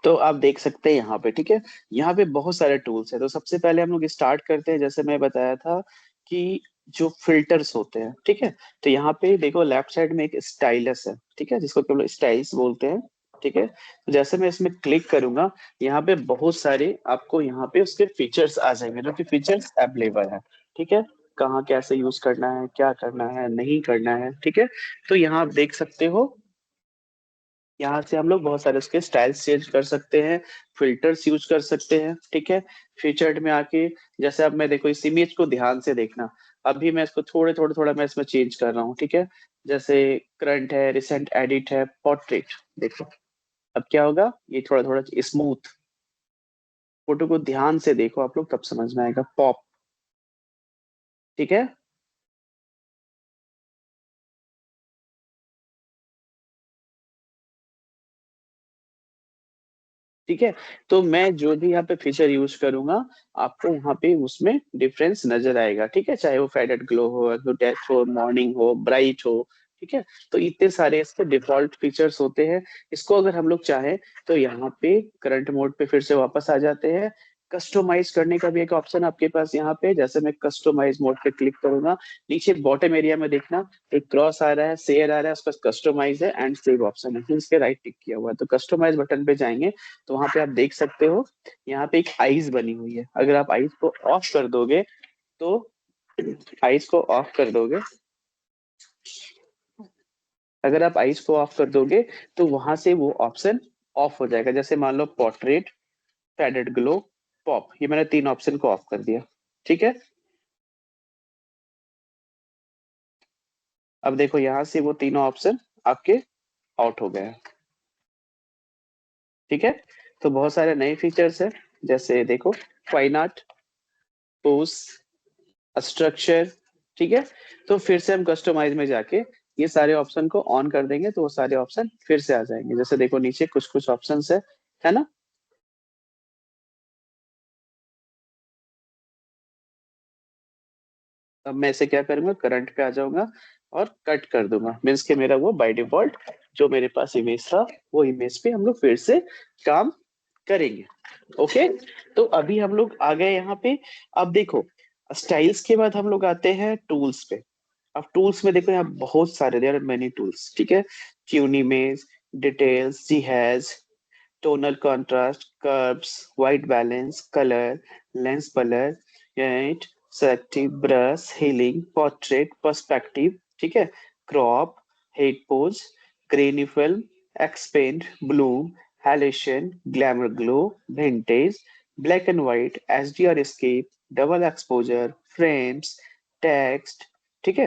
तो आप देख सकते हैं यहाँ पे। ठीक है। यहाँ पे बहुत सारे टूल्स है। तो सबसे पहले हम लोग स्टार्ट करते हैं, जैसे मैं बताया था कि जो फिल्टर्स होते हैं। ठीक है। तो यहाँ पे देखो लेफ्ट साइड में एक स्टाइलस है। ठीक है, जिसको केवल स्टाइल्स बोलते हैं। ठीक है। तो जैसे मैं इसमें क्लिक करूंगा, यहाँ पे बहुत सारे आपको यहाँ पे उसके फीचर्स आ जाएंगे, जो कि फीचर्स अवेलेबल है। ठीक है। कहाँ कैसे यूज करना है, क्या करना है, नहीं करना है। ठीक है। तो यहाँ आप देख सकते हो यहाँ से हम लोग बहुत सारे उसके स्टाइल्स चेंज कर सकते हैं, फिल्टर्स यूज कर सकते हैं, ठीक है। फीचर्ड में आके, जैसे अब मैं देखो इस इमेज को ध्यान से देखना, अभी मैं इसको थोड़े थोड़े थोड़ा मैं इसमें चेंज कर रहा हूँ, ठीक है। जैसे करंट है, रिसेंट एडिट है, पोर्ट्रेट, देखो अब क्या होगा, ये थोड़ा थोड़ा स्मूथ। फोटो को ध्यान से देखो आप लोग, तब समझ में आएगा, पॉप, ठीक है। ठीक है, तो मैं जो भी यहाँ पे फीचर यूज करूंगा, आपको वहां पे उसमें डिफरेंस नजर आएगा, ठीक है। चाहे वो फेडेड ग्लो हो, डेथ हो, मॉर्निंग हो, ब्राइट हो, ठीक है। तो इतने सारे इसके डिफॉल्ट फीचर्स होते हैं। इसको अगर हम लोग चाहें तो यहाँ पे करंट मोड पे फिर से वापस आ जाते हैं। कस्टमाइज करने का भी एक ऑप्शन आपके पास यहाँ पे, जैसे मैं कस्टमाइज मोड पे क्लिक करूंगा, नीचे बॉटम एरिया में देखना एक क्रॉस आ रहा है, शेयर आ रहा है, उसका कस्टमाइज है एंड सेव ऑप्शन है, फिर इसके राइट टिक किया हुआ है, तो कस्टमाइज बटन पे जाएंगे तो वहां पे आप देख सकते हो, यहाँ पे एक आइज बनी हुई है। अगर आप आइज को ऑफ कर दोगे तो, आइज को ऑफ कर दोगे, अगर आप आइज को ऑफ कर दोगे तो वहां से वो ऑप्शन ऑफ हो जाएगा। जैसे मान लो पोर्ट्रेट, फेडेड ग्लो, पॉप, ये मैंने तीन ऑप्शन को ऑफ कर दिया, ठीक है। अब देखो यहाँ से वो तीनों ऑप्शन आपके आउट हो गए हैं, ठीक है। तो बहुत सारे नए फीचर्स है, जैसे देखो फाइन आर्ट, पोज, स्ट्रक्चर, ठीक है। तो फिर से हम कस्टमाइज में जाके ये सारे ऑप्शन को ऑन कर देंगे तो वो सारे ऑप्शन फिर से आ जाएंगे। जैसे देखो नीचे कुछ कुछ ऑप्शन है ना। अब मैं इसे क्या करूंगा, करंट पे आ जाऊंगा और कट कर दूंगा, मीन्स के मेरा वो बाय डिफॉल्ट जो मेरे पास इमेज था, वो इमेज पे हम लोग फिर से काम करेंगे। ओके, तो अभी हम लोग आ गए यहाँ पे। अब देखो स्टाइल्स के बाद हम लोग आते हैं टूल्स पे। अब टूल्स में देखो यहाँ बहुत सारे, देयर आर मेनी टूल्स, ठीक है। ट्यून इमेज, डिटेल्स, जिहाज, tonal contrast, curves, white balance, color, lens blur, right, selective brush, healing, portrait, perspective, ठीक है, crop, head pose, grainy film, expand, bloom, halation, glamour glow, vintage, black and white, HDR escape, double exposure, frames, text, ठीक है,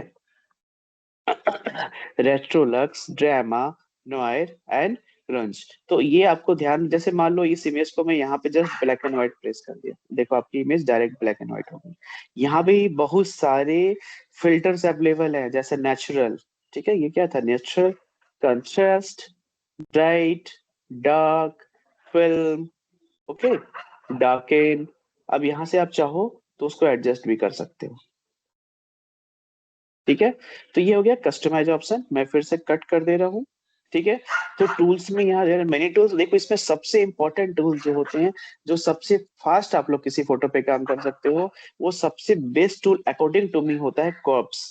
रेट्रोलक्स, drama, noir and ग्रंज। तो ये आपको ध्यान, जैसे मान लो इस इमेज को मैं यहाँ पे just black and white press कर दिया, देखो आपकी image direct black and white हो गई। यहाँ पे बहुत सारे फिल्टर्स अवेलेबल है, जैसे नेचुरल, ठीक है, ये क्या था, natural, contrast, bright, dark, film, okay, darken. अब यहाँ से आप चाहो तो उसको एडजस्ट भी कर सकते हो, ठीक है। तो ये हो गया कस्टमाइज ऑप्शन, मैं फिर से कट कर दे रहा हूँ, ठीक है। तो टूल्स में यहाँ मेनी टूल्स, देखो इसमें सबसे इंपॉर्टेंट टूल्स जो होते हैं, जो सबसे फास्ट आप लोग किसी फोटो पे काम कर सकते हो, वो सबसे best tool according to me होता है कर्व्स।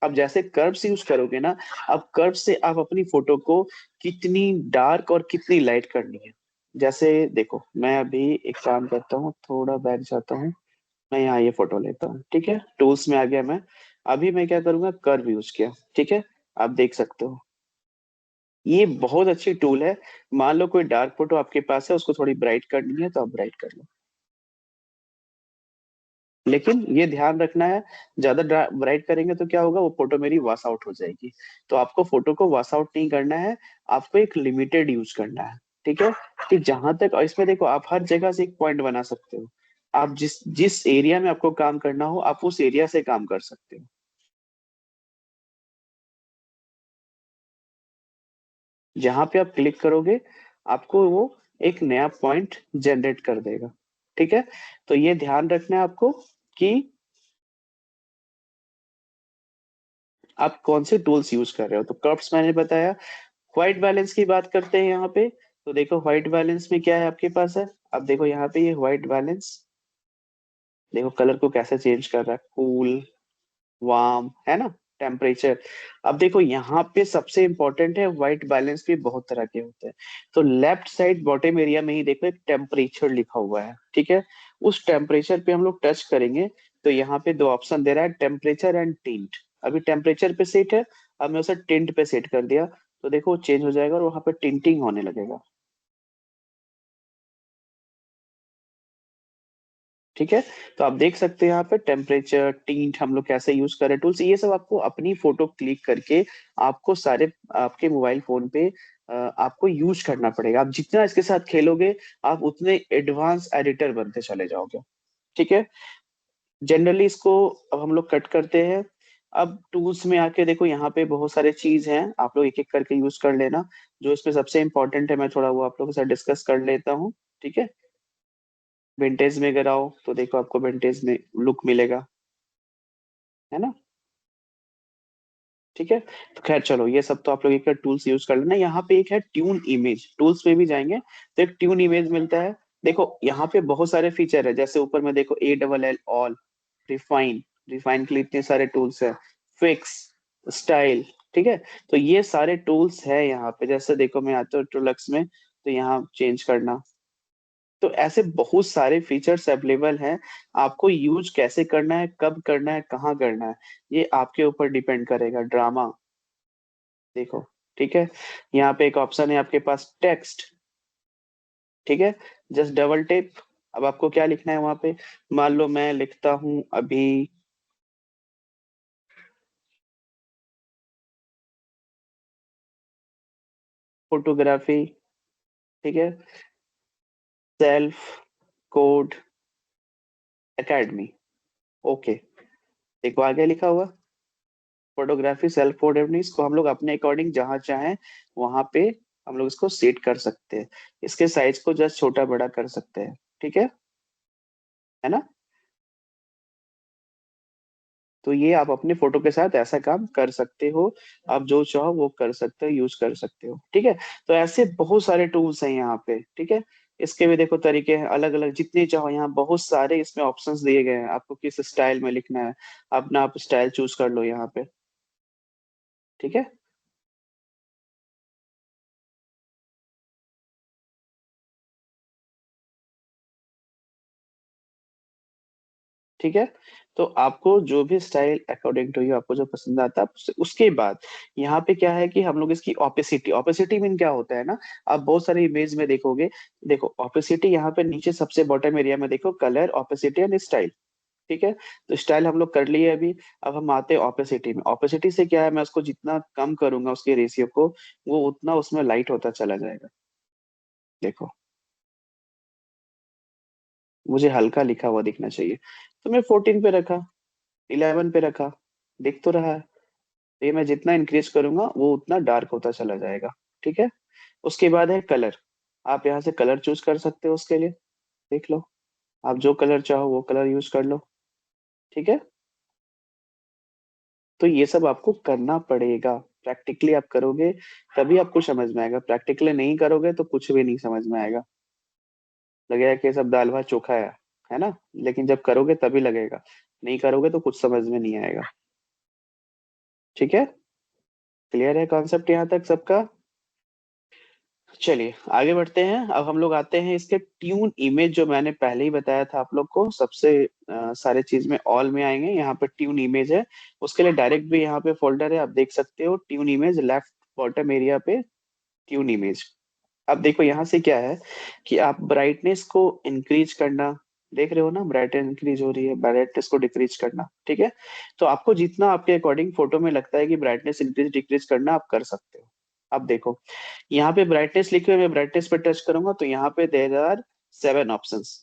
अब जैसे कर्व्स यूज करोगे ना, अब कर्व से आप अपनी फोटो को कितनी डार्क और कितनी लाइट करनी है, जैसे देखो मैं अभी एक काम करता हूँ, थोड़ा बैक जाता हूँ, मैं यहाँ ये फोटो लेता हूँ, ठीक है, टूल्स में आ गया मैं। अभी मैं क्या करूंगा, कर्व यूज किया, ठीक है। आप देख सकते हो ये बहुत अच्छी टूल है। मान लो कोई डार्क फोटो आपके पास है, उसको थोड़ी ब्राइट करनी है तो आप ब्राइट कर लो, लेकिन ये ध्यान रखना है, ज्यादा ब्राइट करेंगे तो क्या होगा, वो फोटो मेरी वॉश आउट हो जाएगी। तो आपको फोटो को वॉश आउट नहीं करना है, आपको एक लिमिटेड यूज करना है, ठीक है। कि जहां तक, और इसमें देखो आप हर जगह से एक पॉइंट बना सकते हो, आप जिस जिस एरिया में आपको काम करना हो आप उस एरिया से काम कर सकते हो। जहां पे आप क्लिक करोगे आपको वो एक नया पॉइंट जनरेट कर देगा, ठीक है। तो ये ध्यान रखना है आपको कि आप कौन से टूल्स यूज कर रहे हो। तो कर्व्स मैंने बताया। व्हाइट बैलेंस की बात करते हैं यहाँ पे, तो देखो व्हाइट बैलेंस में क्या है आपके पास है। अब देखो यहाँ पे ये व्हाइट बैलेंस, देखो कलर को कैसे चेंज कर रहा है, कूल, वार्म, है ना, टेम्परेचर। अब देखो यहाँ पे सबसे इंपॉर्टेंट है, व्हाइट बैलेंस भी बहुत तरह के होते हैं। तो लेफ्ट साइड बॉटम एरिया में ही देखो एक टेम्परेचर लिखा हुआ है, ठीक है। उस टेम्परेचर पे हम लोग टच करेंगे तो यहाँ पे दो ऑप्शन दे रहा है, टेम्परेचर एंड टिंट। अभी टेम्परेचर पे सेट है, अब मैं उसे टिंट पे सेट कर दिया, तो देखो चेंज हो जाएगा और वहां पे टिंटिंग होने लगेगा। ठीक है। तो आप देख सकते हैं यहाँ पे टेम्परेचर, टींट, हम लोग कैसे यूज करें टूल्स, ये सब आपको अपनी फोटो क्लिक करके आपको सारे आपके मोबाइल फोन पे आपको यूज करना पड़ेगा। आप जितना इसके साथ खेलोगे आप उतने एडवांस एडिटर बनते चले जाओगे। ठीक है। जनरली इसको अब हम लोग कट करते हैं। अब टूल्स में आके देखो यहाँ पे बहुत सारे चीज हैं, आप लोग एक एक करके यूज कर लेना। जो इसमें सबसे इंपॉर्टेंट है मैं थोड़ा वो आप लोगों के साथ डिस्कस कर लेता हूँ। ठीक है। विंटेज में अगर आओ तो देखो आपको विंटेज में लुक मिलेगा, है ना। ठीक है। तो खैर चलो ये सब तो आप लोग एक टूल्स यूज कर लेना। यहाँ पे एक है ट्यून इमेज, टूल्स में भी जाएंगे तो एक ट्यून इमेज मिलता है। देखो यहाँ पे बहुत सारे फीचर है, जैसे ऊपर में देखो ALL ऑल, रिफाइन, रिफाइन के लिए इतने सारे टूल्स है, फिक्स, स्टाइल। ठीक है। तो ये सारे टूल्स है यहाँ पे। जैसे देखो मैं आता हूँ टूलक्स में तो यहाँ चेंज करना। तो ऐसे बहुत सारे फीचर्स अवेलेबल हैं। आपको यूज कैसे करना है, कब करना है, कहाँ करना है, ये आपके ऊपर डिपेंड करेगा। ड्रामा देखो। ठीक है। यहाँ पे एक ऑप्शन है आपके पास टेक्स्ट। ठीक है। Just double tape. अब आपको क्या लिखना है वहां पे, मान लो मैं लिखता हूं अभी फोटोग्राफी। ठीक है। Self code academy. ओके। देखो आगे लिखा हुआ फोटोग्राफी सेल्फ कोड एकेडमी, इसको हम लोग अपने अकॉर्डिंग जहां चाहें वहां पे हम लोग इसको सेट कर सकते हैं। इसके साइज को जस्ट छोटा बड़ा कर सकते हैं। ठीक है ना। तो ये आप अपने फोटो के साथ ऐसा काम कर सकते हो। आप जो चाहो वो कर सकते हो, यूज कर सकते हो। ठीक है। तो ऐसे बहुत सारे टूल्स हैं यहाँ पे। ठीक है। इसके भी देखो तरीके हैं अलग अलग, जितने चाहो यहाँ बहुत सारे इसमें ऑप्शंस दिए गए हैं, आपको किस स्टाइल में लिखना है अपना आप स्टाइल चूज कर लो यहाँ पे। ठीक है। ठीक है। तो आपको जो भी स्टाइल अकॉर्डिंग टू यू आपको जो पसंद आता है उसके बाद यहाँ पे क्या है कि हम लोग इसकी ऑपेसिटी, ऑपेसिटी मीन क्या होता है ना, आप बहुत सारे इमेज में देखोगे। देखो ऑपेसिटी यहाँ पे नीचे सबसे बॉटम एरिया में देखो कलर ऑपेसिटी एंड स्टाइल। ठीक है। तो स्टाइल हम लोग कर लिए अभी। अब हम आते हैं ऑपेसिटी में। ऑपेसिटी से क्या है, मैं उसको जितना कम करूंगा उसके रेशियो को, वो उतना उसमें लाइट होता चला जाएगा। देखो मुझे हल्का लिखा हुआ दिखना चाहिए, तो मैं 14 पे रखा, 11 पे रखा, दिख तो रहा है। तो ये मैं जितना इंक्रीज करूंगा वो उतना डार्क होता चला जाएगा। ठीक है। उसके बाद है कलर। आप यहाँ से कलर चूज कर सकते हो उसके लिए। देख लो आप जो कलर चाहो वो कलर यूज कर लो। ठीक है। तो ये सब आपको करना पड़ेगा, प्रैक्टिकली आप करोगे तभी आपको समझ में आएगा। प्रैक्टिकली नहीं करोगे तो कुछ भी नहीं समझ में आएगा, लगेगा कि ये सब दाल भात चोखा है ना। लेकिन जब करोगे तभी लगेगा, नहीं करोगे तो कुछ समझ में नहीं आएगा। ठीक है। क्लियर है कॉन्सेप्ट यहाँ तक सबका। चलिए आगे बढ़ते हैं। अब हम लोग आते हैं इसके ट्यून इमेज, जो मैंने पहले ही बताया था आप लोग को, सबसे सारे चीज में ऑल में आएंगे। यहाँ पे ट्यून इमेज है, उसके लिए डायरेक्ट भी यहाँ पे फोल्डर है, आप देख सकते हो tune image left bottom area पे ट्यून इमेज। अब देखो यहाँ से क्या है कि आप ब्राइटनेस को इंक्रीज करना, देख रहे हो ना ब्राइटनेस इंक्रीज हो रही है, ब्राइटनेस को डिक्रीज करना। ठीक है। तो आपको जितना आपके अकॉर्डिंग फोटो में लगता है कि ब्राइटनेस इंक्रीज डिक्रीज करना आप कर सकते हो। अब देखो यहाँ पे ब्राइटनेस लिखे हुए, मैं ब्राइटनेस पे टच करूंगा तो यहाँ पे देयर आर 7 ऑप्शंस।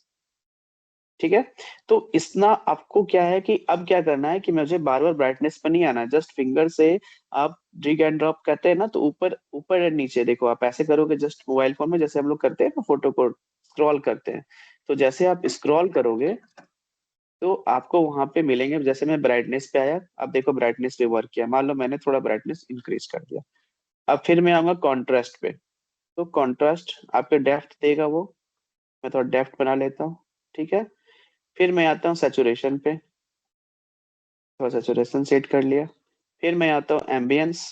ठीक है। तो इतना आपको क्या है कि अब क्या करना है कि मुझे बार बार ब्राइटनेस पर नहीं आना, जस्ट फिंगर से आप ड्रैग एंड ड्रॉप करते हैं ना, तो ऊपर ऊपर एंड नीचे देखो आप ऐसे करोगे जस्ट मोबाइल फोन में, जैसे हम लोग करते हैं ना फोटो को स्क्रॉल करते हैं। तो जैसे आप स्क्रॉल करोगे तो आपको वहां पे मिलेंगे, जैसे मैं ब्राइटनेस पे आया, अब देखो ब्राइटनेस पे वर्क किया, मान लो मैंने थोड़ा ब्राइटनेस इंक्रीज कर दिया। अब फिर मैं आऊंगा कॉन्ट्रास्ट पे, तो कॉन्ट्रास्ट आपके डेप्थ देगा वो, मैं थोड़ा डेप्थ बना लेता हूँ। ठीक है। फिर मैं आता हूँ सैचुरेशन पे, थोड़ा सैचुरेशन सेट कर लिया। फिर मैं आता हूँ एम्बियंस।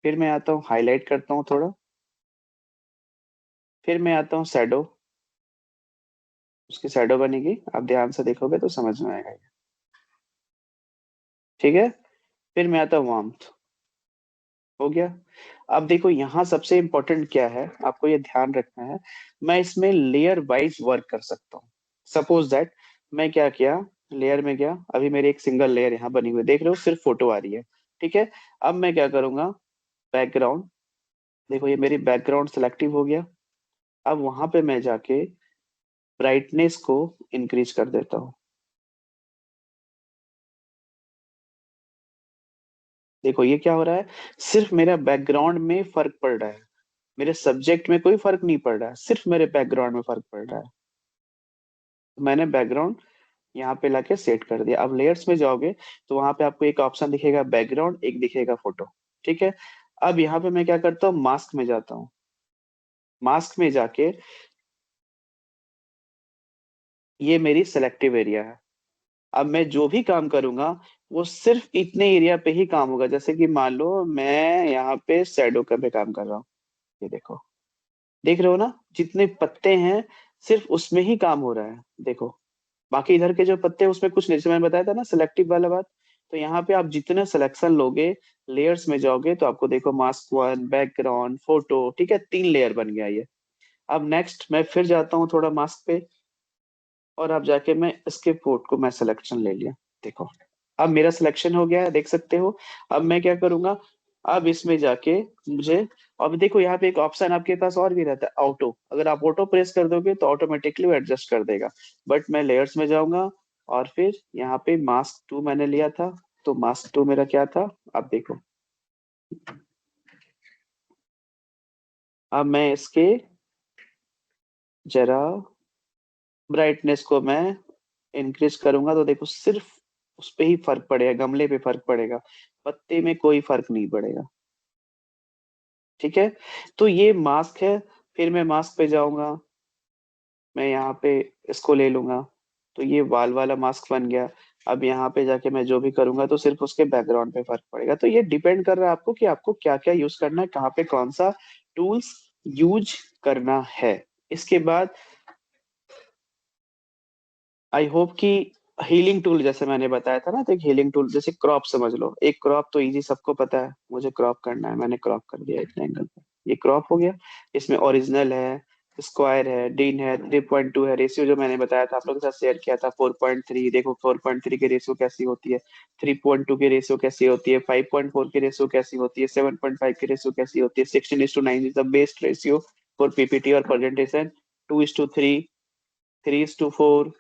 फिर मैं आता हूँ हाईलाइट करता हूँ थोड़ा। फिर मैं आता हूँ शैडो, उसकी शैडो बनेगी, आप ध्यान से देखोगे तो समझ में आएगा ये। ठीक है। फिर मैं आता हूँ वार्मथ। हो गया। अब देखो यहाँ सबसे इम्पोर्टेंट क्या है, आपको ये ध्यान रखना है। मैं इसमें लेयर वाइज वर्क कर सकता हूँ। सपोज दैट मैं क्या किया, लेयर में गया, अभी मेरी एक सिंगल लेयर यहाँ बनी हुई है, देख रहे हो सिर्फ फोटो आ रही है। ठीक है। अब मैं क्या करूंगा, बैकग्राउंड, देखो ये मेरी बैकग्राउंड सिलेक्टिव हो गया। अब वहां पे मैं जाके ब्राइटनेस को इंक्रीज कर देता हूँ। देखो ये क्या हो रहा है, सिर्फ मेरा बैकग्राउंड में फर्क पड़ रहा है, मेरे सब्जेक्ट में कोई फर्क नहीं पड़ रहा है, सिर्फ मेरे बैकग्राउंड में फर्क पड़ रहा है। तो मैंने बैकग्राउंड यहाँ पे लाके सेट कर दिया। अब लेयर्स में जाओगे तो वहां पे आपको एक ऑप्शन दिखेगा बैकग्राउंड, एक दिखेगा फोटो। ठीक है। अब यहाँ पे मैं क्या करता हूँ, मास्क में जाता हूँ। मास्क में जाके ये मेरी सेलेक्टिव एरिया है। अब मैं जो भी काम करूंगा वो सिर्फ इतने एरिया पे ही काम होगा। जैसे कि मान लो मैं यहाँ पे शैडो का पे काम कर रहा हूँ, ये देखो, देख रहे हो ना, जितने पत्ते हैं सिर्फ उसमें ही काम हो रहा है। देखो बाकी इधर के जो पत्ते हैं उसमें कुछ नहीं, जैसे मैंने बताया था ना सिलेक्टिव वाला बात। तो यहाँ पे आप जितने सिलेक्शन लोगे, लेयर्स में जाओगे तो आपको देखो मास्क वन, बैकग्राउंड, फोटो, ठीक है, 3 लेयर बन गया ये। अब नेक्स्ट मैं फिर जाता हूँ थोड़ा मास्क पे, और अब जाके मैं इसके पोर्ट को मैं सिलेक्शन ले लिया। देखो अब मेरा सिलेक्शन हो गया है, देख सकते हो। अब मैं क्या करूंगा, अब इसमें जाके मुझे, अब देखो यहाँ पे एक ऑप्शन आपके पास और भी रहता है ऑटो, अगर आप ऑटो प्रेस कर दोगे तो ऑटोमेटिकली वो एडजस्ट कर देगा। बट मैं लेयर्स में जाऊंगा और फिर यहाँ पे मास्क टू मैंने लिया था, तो मास्क टू मेरा क्या था, अब देखो। अब मैं इसके जरा ब्राइटनेस को मैं इंक्रीज करूंगा तो देखो सिर्फ उस पे ही फर्क पड़ेगा, गमले पे फर्क पड़ेगा, पत्ते में कोई फर्क नहीं पड़ेगा। ठीक है। तो ये मास्क है। फिर मैं मास्क पे जाऊंगा, मैं यहाँ पे इसको ले लूंगा, तो ये वाल वाला मास्क बन गया। अब यहाँ पे जाके मैं जो भी करूंगा तो सिर्फ उसके बैकग्राउंड पे फर्क पड़ेगा। तो ये डिपेंड कर रहा है आपको कि आपको क्या क्या यूज करना है, कहाँ पे कौन सा टूल्स यूज करना है। इसके बाद आई होप कि हीलिंग टूल जैसे मैंने बताया था ना, तो एक हीलिंग टूल जैसे क्रॉप समझ लो, एक क्रॉप तो इजी सबको पता है, मुझे क्रॉप करना है, मैंने क्रॉप कर दिया इतने एंगल पे, ये क्रॉप हो गया। इसमें ओरिजिनल है, स्क्वायर है, डीन है, 3.2 है, रेशियो जो मैंने बताया था आप लोगों के साथ शेयर किया था 4.3, देखो 4.3 की रेशियो कैसी होती है, 3.2 की रेशियो कैसी होती है, 5.4 की रेशियो कैसी होती है, 7.5 की रेशियो कैसी होती है, 16:9 is the best ratio for PPT और प्रेजेंटेशन, 2:3, 3:4,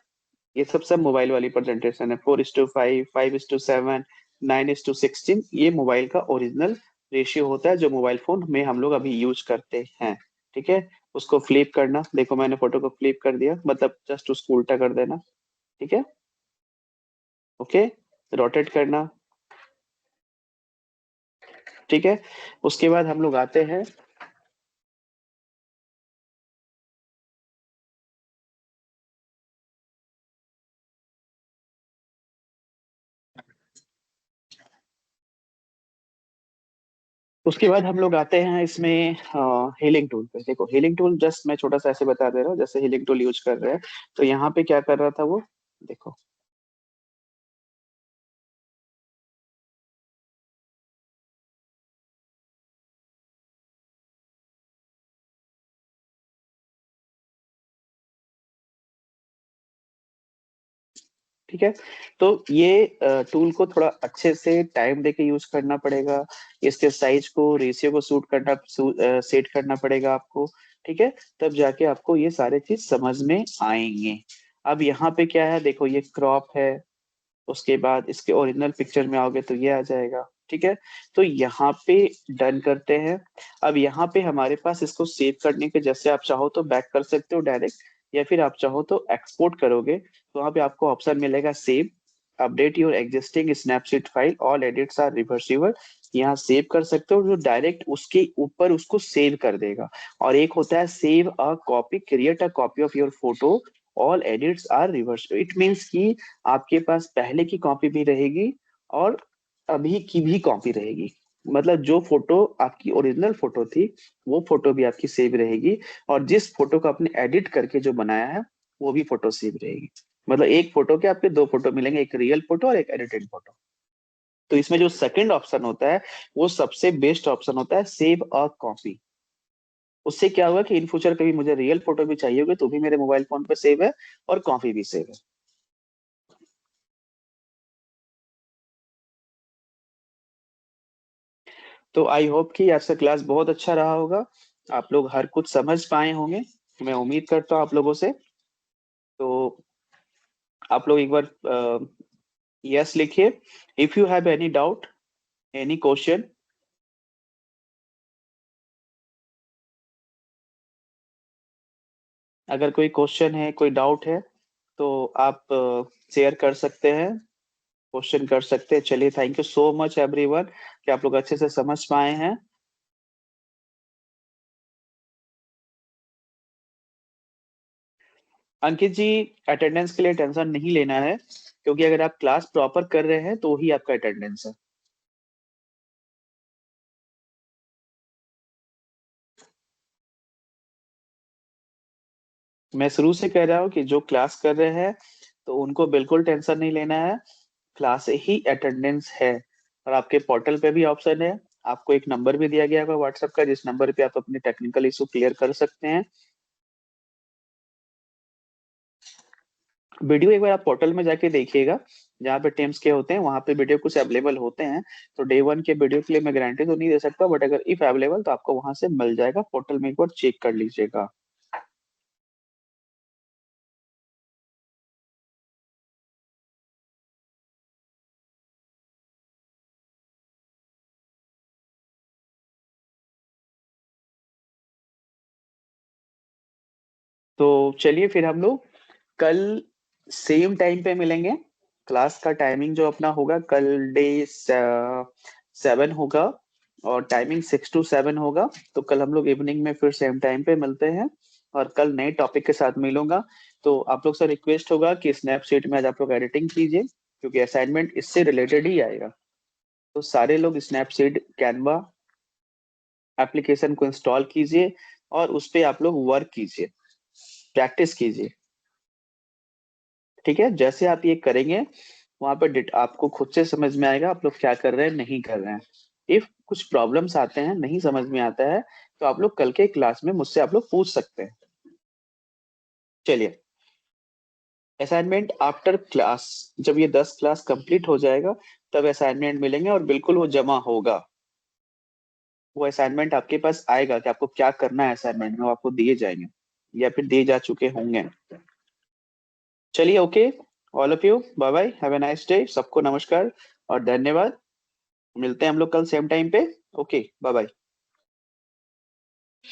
ये सब मोबाइल वाली प्रेजेंटेशन है, 4:5, 5:7, 9:16, ये मोबाइल का ओरिजिनल रेशियो होता है जो मोबाइल फोन में हम लोग अभी यूज करते हैं। ठीक है। उसको फ्लिप करना, देखो मैंने फोटो को फ्लिप कर दिया, मतलब जस्ट उसको उल्टा कर देना। ठीक है। ओके। रोटेट करना। ठीक है। उसके बाद हम लोग आते हैं, उसके बाद हम लोग आते हैं इसमें हीलिंग टूल पे। देखो हीलिंग टूल जस्ट मैं छोटा सा ऐसे बता दे रहा हूँ, जैसे हीलिंग टूल यूज कर रहे हैं, तो यहाँ पे क्या कर रहा था वो, देखो। ठीक है। तो ये टूल को थोड़ा अच्छे से टाइम देके यूज करना पड़ेगा, इसके साइज को, रेशियो को सूट करना, सेट करना पड़ेगा आपको। ठीक है। तब जाके आपको ये सारे चीज समझ में आएंगे। अब यहाँ पे क्या है, देखो ये क्रॉप है, उसके बाद इसके ओरिजिनल पिक्चर में आओगे तो ये आ जाएगा। ठीक है। तो यहाँ पे डन करते हैं। अब यहाँ पे हमारे पास इसको सेव करने के, जैसे आप चाहो तो बैक कर सकते हो डायरेक्ट, या फिर आप चाहो तो एक्सपोर्ट करोगे, तो वहाँ पे आपको ऑप्शन मिलेगा save, update your existing Snapseed file, all edits are reversible. यहाँ सेव कर सकते हो, जो डायरेक्ट उसके ऊपर उसको सेव कर देगा। और एक होता है save a copy, create a copy of your photo, all edits are reverse, it means कि आपके पास पहले की कॉपी भी रहेगी और अभी की भी कॉपी रहेगी। मतलब जो फोटो आपकी ओरिजिनल फोटो थी वो फोटो भी आपकी सेव रहेगी, और जिस फोटो को आपने एडिट करके जो बनाया है वो भी फोटो सेव रहेगी। मतलब एक फोटो के आपके दो फोटो मिलेंगे, एक रियल फोटो और एक एडिटेड फोटो। तो इसमें जो सेकंड ऑप्शन होता है वो सबसे बेस्ट ऑप्शन होता है, सेव अ कॉपी। उससे क्या होगा कि इन फ्यूचर कभी मुझे रियल फोटो भी चाहिए होगी तो भी मेरे मोबाइल फोन पे सेव है और कॉपी भी सेव है। तो आई होप कि आज का क्लास बहुत अच्छा रहा होगा, आप लोग हर कुछ समझ पाए होंगे, मैं उम्मीद करता हूँ आप लोगों से। तो आप लोग एक बार यस लिखिए if you have any doubt, any question. अगर कोई क्वेश्चन है, कोई डाउट है, तो आप शेयर कर सकते हैं, क्वेश्चन कर सकते हैं। चलिए, thank you so much everyone कि आप लोग अच्छे से समझ पाए हैं। अंकित जी, अटेंडेंस के लिए टेंशन नहीं लेना है, क्योंकि अगर आप क्लास प्रॉपर कर रहे हैं तो ही आपका अटेंडेंस है। मैं शुरू से कह रहा हूँ कि जो क्लास कर रहे हैं तो उनको बिल्कुल टेंशन नहीं लेना है, क्लास ही अटेंडेंस है। और आपके पोर्टल पे भी ऑप्शन है, आपको एक नंबर भी दिया गया है व्हाट्सएप का, जिस नंबर पे आप अपने टेक्निकल इशू क्लियर कर सकते हैं। वीडियो एक बार आप पोर्टल में जाके देखिएगा, जहाँ पे टेम्स के होते हैं वहां पे वीडियो कुछ अवेलेबल होते हैं। तो डे वन के वीडियो के लिए मैं गारंटी तो नहीं दे सकता, बट अगर इफ अवेलेबल तो आपको वहां से मिल जाएगा, पोर्टल में एक बार चेक कर लीजिएगा। तो चलिए फिर हम लोग कल सेम टाइम पे मिलेंगे। क्लास का टाइमिंग जो अपना होगा कल डे 7 होगा, और टाइमिंग 6 to 7 होगा। तो कल हम लोग इवनिंग में फिर सेम टाइम पे मिलते हैं, और कल नए टॉपिक के साथ मिलूंगा। तो आप लोग से रिक्वेस्ट होगा कि स्नैपसीड में आज आप लोग एडिटिंग कीजिए, क्योंकि असाइनमेंट इससे रिलेटेड ही आएगा। तो सारे लोग स्नैपसीड कैनवा एप्लीकेशन को इंस्टॉल कीजिए, और उस पे आप लोग वर्क कीजिए, प्रैक्टिस कीजिए। ठीक है, जैसे आप ये करेंगे वहां पर आपको खुद से समझ में आएगा आप लोग क्या कर रहे हैं, नहीं कर रहे हैं। इफ कुछ प्रॉब्लम्स आते हैं, नहीं समझ में आता है, तो आप लोग कल के क्लास में मुझसे आप लोग पूछ सकते हैं। चलिए, असाइनमेंट आफ्टर क्लास, जब ये 10 क्लास कंप्लीट हो जाएगा तब असाइनमेंट मिलेंगे, और बिल्कुल वो जमा होगा। वो असाइनमेंट आपके पास आएगा कि आपको क्या करना है असाइनमेंट में, वो आपको दिए जाएंगे या फिर दिए जा चुके होंगे। चलिए, okay, all of you bye bye, have a nice day, सबको नमस्कार और धन्यवाद। मिलते हैं हम लोग कल सेम टाइम पे। Okay, bye bye.